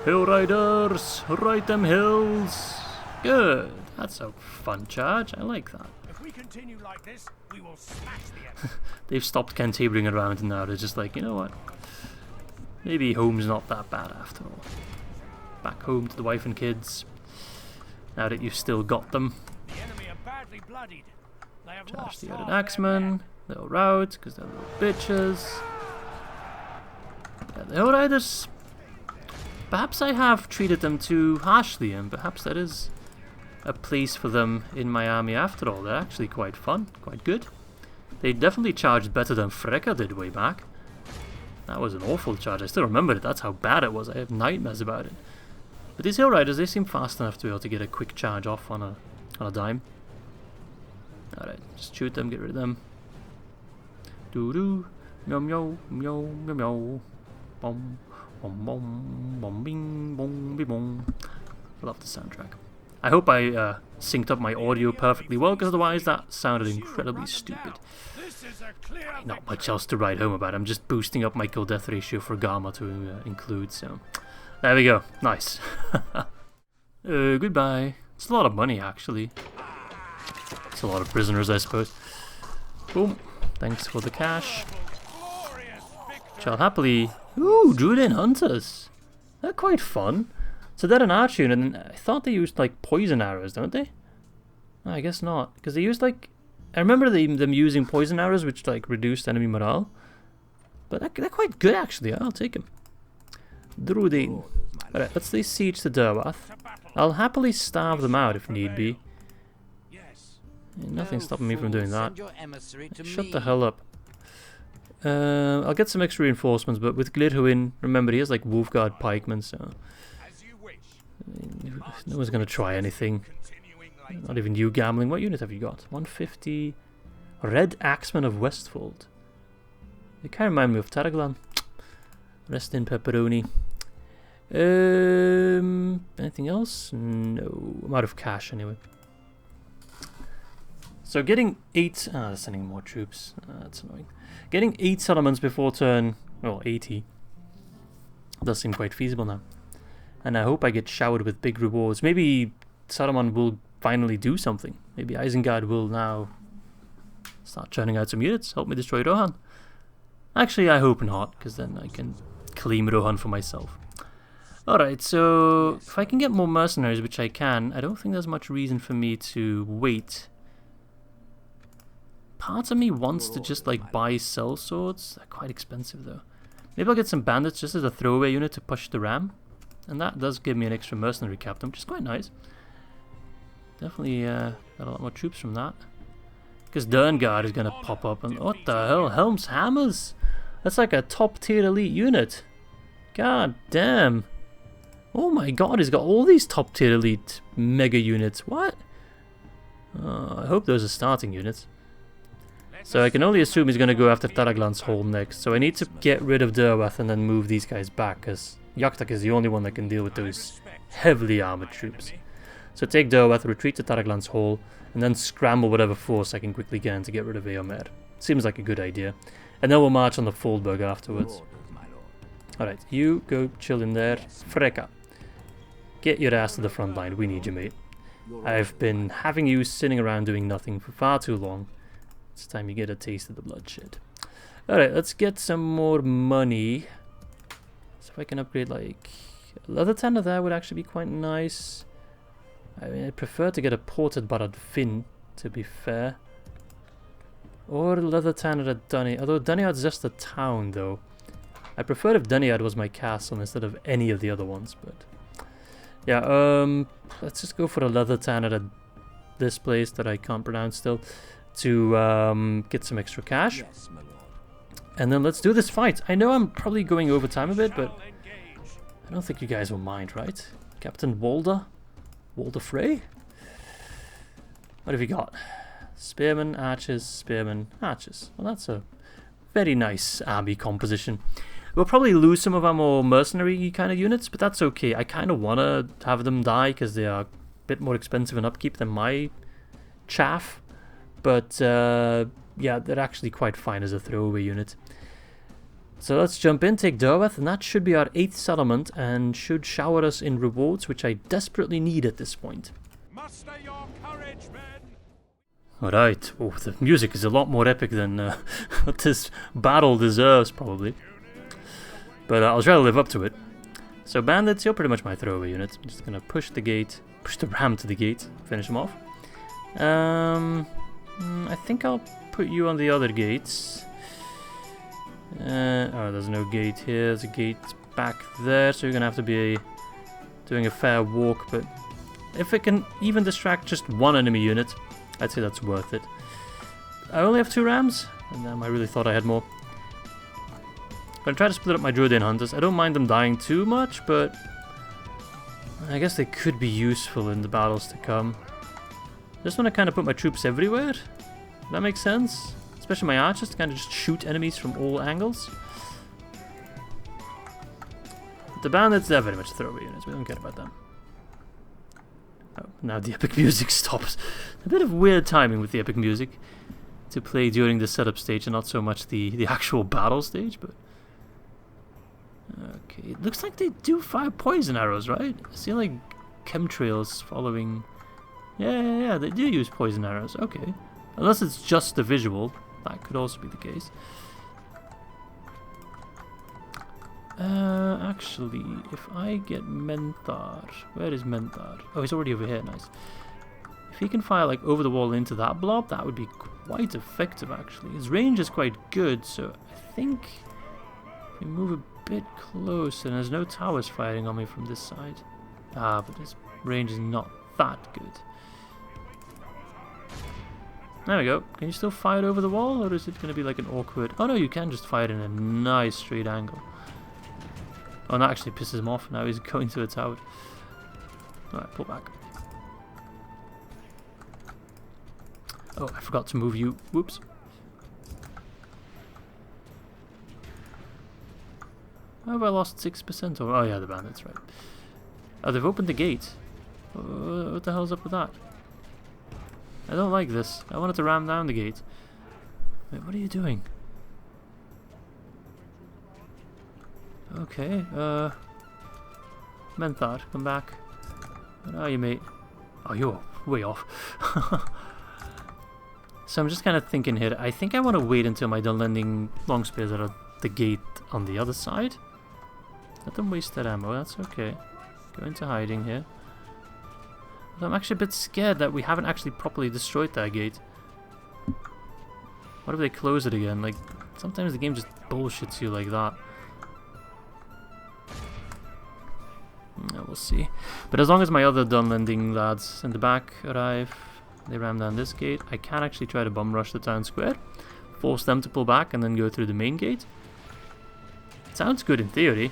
Hill Riders, right them hills. Good. That's a fun charge. I like that. If we continue like this, we will smash the enemy. They've stopped Cantabrian around, and now they're just like, you know what? Maybe home's not that bad after all. Back home to the wife and kids. Now that you've still got them. The enemy are badly bloodied. They have Charge lost the half other their axemen. men. They'll rout because they're little bitches. Yeah, the Hill Riders. Perhaps I have treated them too harshly, and perhaps that is a place for them in my army after all. They're actually quite fun, quite good. They definitely charged better than Freka did way back. That was an awful charge. I still remember it. That's how bad it was. I have nightmares about it. But these hill riders, they seem fast enough to be able to get a quick charge off on a dime. Alright, just shoot them, get rid of them. Doo-doo. Meow meow meow meow meow. Bom bom bom bom bing bong bing bong. Love the soundtrack. I hope I synced up my audio perfectly well, because otherwise that sounded incredibly stupid. Not much else to write home about. I'm just boosting up my kill death ratio for Gamma to include, so there we go. Nice. Goodbye. It's a lot of money, actually. It's a lot of prisoners, I suppose. Boom. Thanks for the cash. Shall happily... Ooh, Druid Hunters. They're quite fun. So they're an archer unit, and I thought they used like poison arrows, don't they? No, I guess not, because they used like... I remember them using poison arrows, which like reduced enemy morale. But they're quite good, actually. I'll take them. Druidin. Alright, let's lay siege to Derwath. I'll happily starve them out if need be. Nothing's stopping me from doing that. Shut the hell up. I'll get some extra reinforcements, but with Glidhuin, remember he has like Wolfguard pikemen, so no one's gonna try anything. Not even you, Gambling. What unit have you got? 150. Red Axeman of Westfold. They kind of remind me of Taraglan. Rest in pepperoni. Anything else? No. I'm out of cash anyway. So getting 8... they're sending more troops. That's annoying. Getting 8 settlements before turn... well, 80. Does seem quite feasible now. And I hope I get showered with big rewards. Maybe Saruman will finally do something. Maybe Isengard will now start churning out some units. Help me destroy Rohan. Actually, I hope not, because then I can claim Rohan for myself. Alright, so if I can get more mercenaries, which I can, I don't think there's much reason for me to wait. Part of me wants to just like buy sell swords. They're quite expensive though. Maybe I'll get some bandits just as a throwaway unit to push the ram. And that does give me an extra mercenary captain, which is quite nice. Definitely got a lot more troops from that. Because Dernguard is going to pop up. And what the hell? Helm's Hammers? That's like a top tier elite unit. God damn. Oh my god, he's got all these top tier elite mega units. What? I hope those are starting units. So I can only assume he's going to go after Taraglan's Hall next. So I need to get rid of Derwath and then move these guys back, because Yaktak is the only one that can deal with those heavily armored troops. So take Derwath, retreat to Taraglan's Hall, and then scramble whatever force I can quickly get in to get rid of Eomer. Seems like a good idea. And then we'll march on the Foldberg afterwards. Alright, you go chill in there. Freka, get your ass to the front line. We need you, mate. I've been having you sitting around doing nothing for far too long. It's time you get a taste of the bloodshed. Alright, let's get some more money. So if I can upgrade like... a leather tanner there would actually be quite nice. I mean, I prefer to get a ported Barad Finn, to be fair. Or a leather tanner at Dunny. Although Dunnyard's just a town, though. I prefer if Dunnyard was my castle instead of any of the other ones, but... yeah, let's just go for a leather tanner at this place that I can't pronounce still. To get some extra cash. Yes, my lord. And then let's do this fight. I know I'm probably going over time a bit, but I don't think you guys will mind, right? Captain Walder? Walder Frey? What have you got? Spearmen, archers, spearmen, archers. Well, that's a very nice army composition. We'll probably lose some of our more mercenary kind of units, but that's okay. I kind of want to have them die because they are a bit more expensive in upkeep than my chaff. But, yeah, they're actually quite fine as a throwaway unit. So let's jump in, take Derwath, and that should be our 8th settlement, and should shower us in rewards, which I desperately need at this point. Muster your courage, men. Alright, oh, the music is a lot more epic than what this battle deserves, probably. But I'll try to live up to it. So bandits, you're pretty much my throwaway unit. I'm just gonna push the gate, push the ram to the gate, finish them off. I think I'll put you on the other gates. Oh, there's no gate here. There's a gate back there, so you're gonna have to be doing a fair walk. But If it can even distract just one enemy unit, I'd say that's worth it. I only have 2 rams, and I really thought I had more. I'm gonna try to split up my Druidian Hunters. I don't mind them dying too much, but I guess they could be useful in the battles to come. Just want to kind of put my troops everywhere. That makes sense. Especially my archers to kind of just shoot enemies from all angles. The bandits, they're very much throwaway units. We don't care about them. Oh, now the epic music stops. A bit of weird timing with the epic music to play during the setup stage and not so much the actual battle stage, but okay, it looks like they do fire poison arrows, right? I see like chemtrails following. Yeah, they do use poison arrows. Okay, unless it's just the visual, that could also be the case. Actually, if I get Menthar, where is Menthar? Oh, he's already over here. Nice. If he can fire like over the wall into that blob, that would be quite effective actually. His range is quite good, so I think if we move a bit closer, and there's no towers firing on me from this side. Ah, but his range is not that good. There we go. Can you still fire it over the wall, or is it going to be like an awkward... Oh no, you can just fire it in a nice straight angle. Oh, and that actually pisses him off. Now he's going to a tower. Alright, pull back. Oh, I forgot to move you. Whoops. How have I lost 6%? Oh yeah, the bandits, right. Oh, they've opened the gate. What the hell's up with that? I don't like this. I wanted to ram down the gate. Wait, what are you doing? Okay, Menthar, come back. Where are you, mate? Oh, you're way off. So I'm just kind of thinking here. I think I want to wait until my Dunlanding long spears are at the gate on the other side. Let them waste their ammo, that's okay. Go into hiding here. But I'm actually a bit scared that we haven't actually properly destroyed that gate. What if they close it again? Like, sometimes the game just bullshits you like that. Yeah, we'll see. But as long as my other Dunlanding lads in the back arrive, they ram down this gate, I can actually try to bum rush the town square, force them to pull back and then go through the main gate. Sounds good in theory.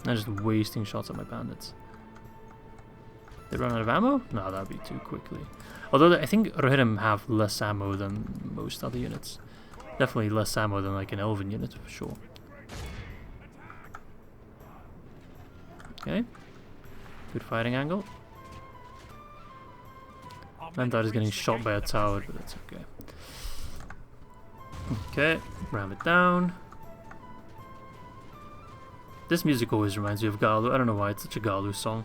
I'm just wasting shots at my bandits. They run out of ammo? No, that'd be too quickly. Although I think Rohirrim have less ammo than most other units. Definitely less ammo than like an Elven unit for sure. Okay. Good fighting angle. Menthar is getting shot by a tower, but that's okay. Okay, ram it down. This music always reminds me of Galu. I don't know why it's such a Galu song.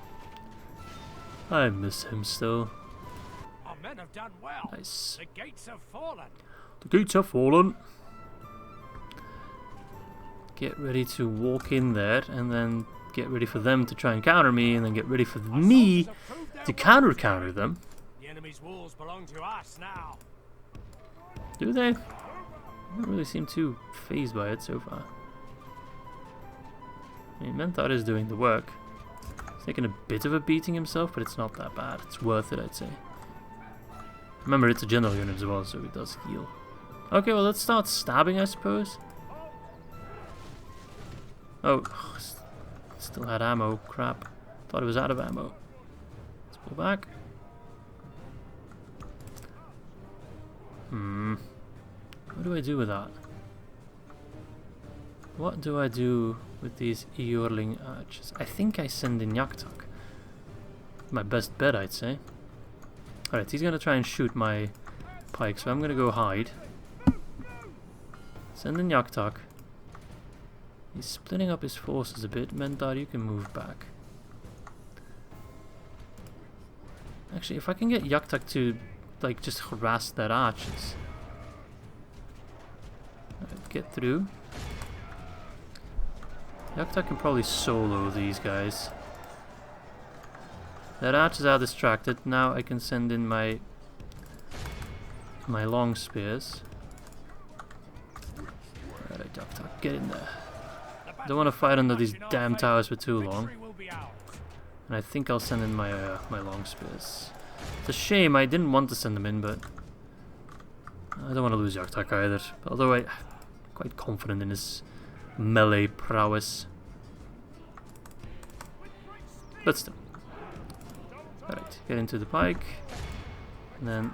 I miss him still. Our men have done well. Nice. The gates have fallen. The gates have fallen. Get ready to walk in there, and then get ready for them to try and counter me, and then get ready for me to counter them. The enemy's walls belong to us now. Do they? I don't really seem too fazed by it so far. I mean, Menthar is doing the work. He's taking a bit of a beating himself, but it's not that bad. It's worth it, I'd say. Remember, it's a general unit as well, so it does heal. Okay, well, let's start stabbing, I suppose. Oh, still had ammo. Crap. Thought it was out of ammo. Let's pull back. What do I do with that? What do I do with these EURling archers? I think I send in Yaktak. My best bet, I'd say. Alright, he's gonna try and shoot my pike, so I'm gonna go hide. Send in Yaktak. He's splitting up his forces a bit. Menthar, you can move back. Actually, if I can get Yaktak to, like, just harass their archers. Alright, get through. Yaktak can probably solo these guys. Their archers are distracted. Now I can send in my long spears. Alright, Yaktak, get in there. Don't want to fight under these damn towers for too long. And I think I'll send in my my long spears. It's a shame, I didn't want to send them in, but I don't want to lose Yaktak either. Although I'm quite confident in his melee prowess. But still. Alright, get into the pike. And then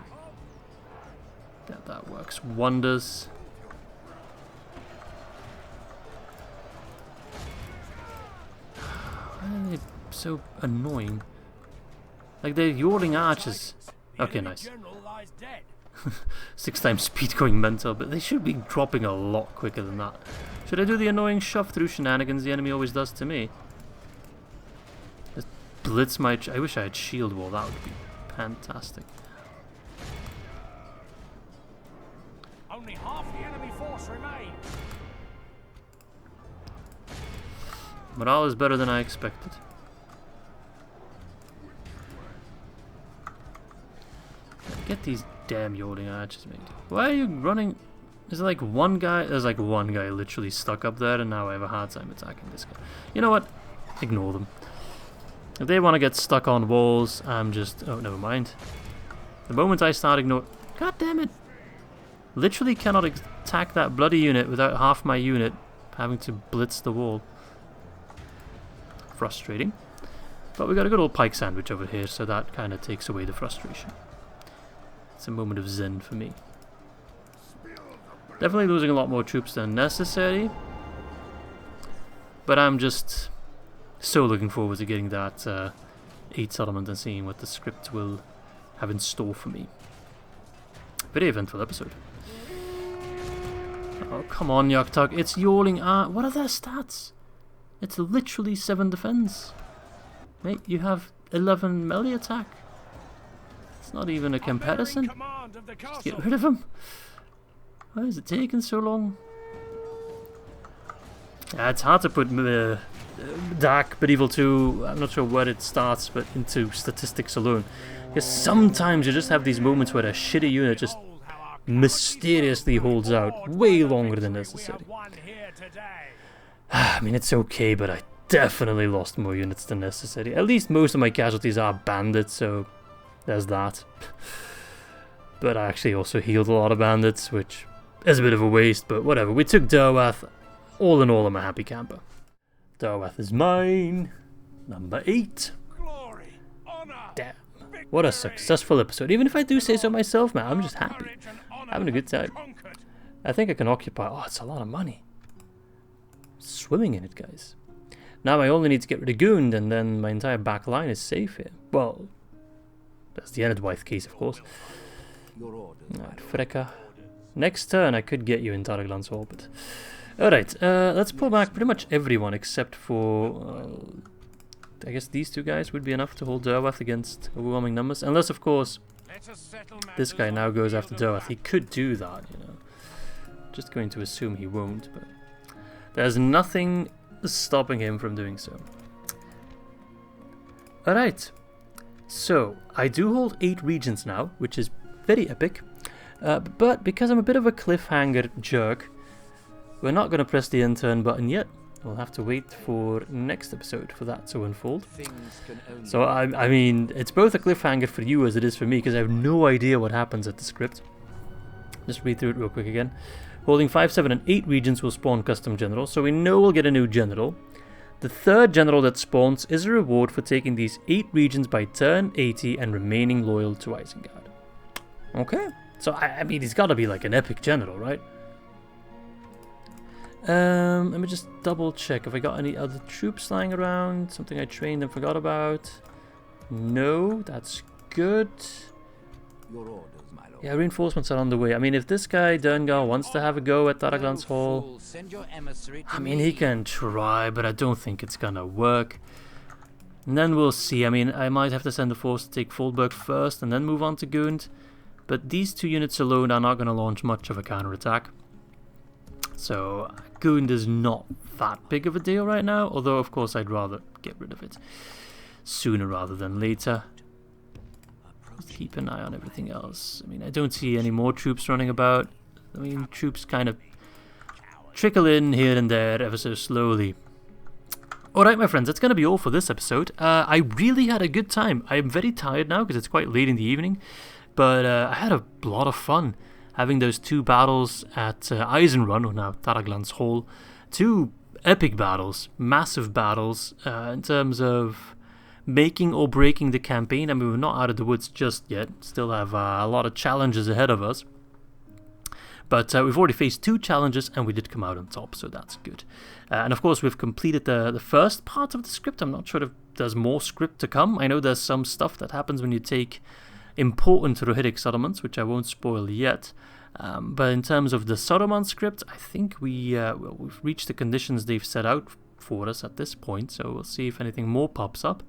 that works wonders. Why are they so annoying? Like they're yawning archers. Okay, nice. 6 times speed going mental, but they should be dropping a lot quicker than that. Should I do the annoying shove through shenanigans the enemy always does to me? Just blitz my... I wish I had shield wall, that would be fantastic. Only half the enemy force remains. Morale is better than I expected. Get these damn yawning archers, mate. Why are you running? Is there like one guy? There's like one guy literally stuck up there, and now I have a hard time attacking this guy. You know what? Ignore them. If they want to get stuck on walls, I'm just... Oh, never mind. The moment I start ignoring... God damn it! Literally cannot attack that bloody unit without half my unit having to blitz the wall. Frustrating. But we got a good old pike sandwich over here, so that kind of takes away the frustration. It's a moment of zen for me. Definitely losing a lot more troops than necessary. But I'm just so looking forward to getting that 8 settlement and seeing what the script will have in store for me. Very eventful episode. Oh, come on, Yaktak. It's yawling. What are their stats? It's literally 7 defense. Mate, you have 11 melee attack. It's not even a comparison. Just get rid of him. Why is it taking so long? Yeah, it's hard to put DAC, Medieval 2, I'm not sure where it starts, but into statistics alone. Because sometimes you just have these moments where a shitty unit just mysteriously holds out way longer than necessary. I mean, it's okay, but I definitely lost more units than necessary. At least most of my casualties are bandits, so there's that. But I actually also healed a lot of bandits, which is a bit of a waste, but whatever. We took Derwath. All in all, I'm a happy camper. Derwath is mine. Number 8. Glory, honor, Damn. What a successful episode. Even if I do say so myself, man, I'm just happy. Having a good time. I think I can occupy... Oh, it's a lot of money. Swimming in it, guys. Now I only need to get rid of Gund, and then my entire back line is safe here. Well, that's the Edwith case, of course. Alright, Freka. Next turn, I could get you in Taraglan's Hobbit. Alright, let's pull back pretty much everyone except for... I guess these 2 guys would be enough to hold Derwath against overwhelming numbers. Unless, of course, this guy now goes after Derwath. He could do that, you know. Just going to assume he won't, but... There's nothing stopping him from doing so. Alright. So, I do hold 8 regions now, which is very epic. But because I'm a bit of a cliffhanger jerk, we're not going to press the end turn button yet. We'll have to wait for next episode for that to unfold. So, I mean, it's both a cliffhanger for you as it is for me, because I have no idea what happens at the script. Just read through it real quick again. Holding 5, 7, and 8 regions will spawn custom generals, so we know we'll get a new general. The 3rd general that spawns is a reward for taking these 8 regions by turn 80 and remaining loyal to Isengard. Okay, so I mean, he's got to be like an epic general, right? Let me just double check if I got any other troops lying around, something I trained and forgot about. No, that's good. Your orders, my lord. Yeah, reinforcements are on the way. I mean, if this guy, Derngal, wants to have a go at Taraglan's Hall, I mean, he can try, but I don't think it's gonna work. And then we'll see. I mean, I might have to send a force to take Foldberg first and then move on to Gund. But these 2 units alone are not gonna launch much of a counterattack. So, Gund is not that big of a deal right now, although of course I'd rather get rid of it sooner rather than later. Just keep an eye on everything else. I mean, I don't see any more troops running about. I mean, troops kind of trickle in here and there ever so slowly. Alright, my friends, that's going to be all for this episode. I really had a good time. I am very tired now because it's quite late in the evening, but I had a lot of fun having those 2 battles at Isenrun, or now Taraglan's Hall. 2 epic battles, massive battles, in terms of making or breaking the campaign. I mean, we're not out of the woods just yet, still have a lot of challenges ahead of us. But we've already faced 2 challenges and we did come out on top, so that's good. And of course, we've completed the first part of the script. I'm not sure if there's more script to come. I know there's some stuff that happens when you take important Rohirric settlements, which I won't spoil yet. But in terms of the Saruman script, I think we've reached the conditions they've set out for us at this point, so we'll see if anything more pops up.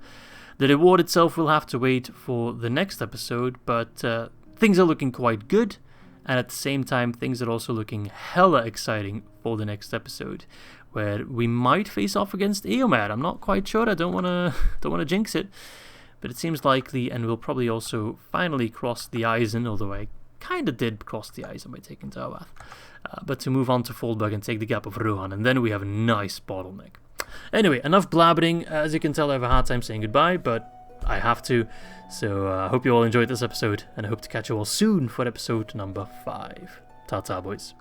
The reward itself will have to wait for the next episode, but things are looking quite good. And at the same time, things are also looking hella exciting for the next episode, where we might face off against EUR. I'm not quite sure. I don't want to jinx it, but it seems likely, and we'll probably also finally cross the Isen, although I kind of did cross the Isen by taking Derwath. But to move on to Foldberg and take the Gap of Rohan, and then we have a nice bottleneck. Anyway, enough blabbering. As you can tell, I have a hard time saying goodbye, but I have to. So I hope you all enjoyed this episode, and I hope to catch you all soon for episode number 5. Ta-ta, boys.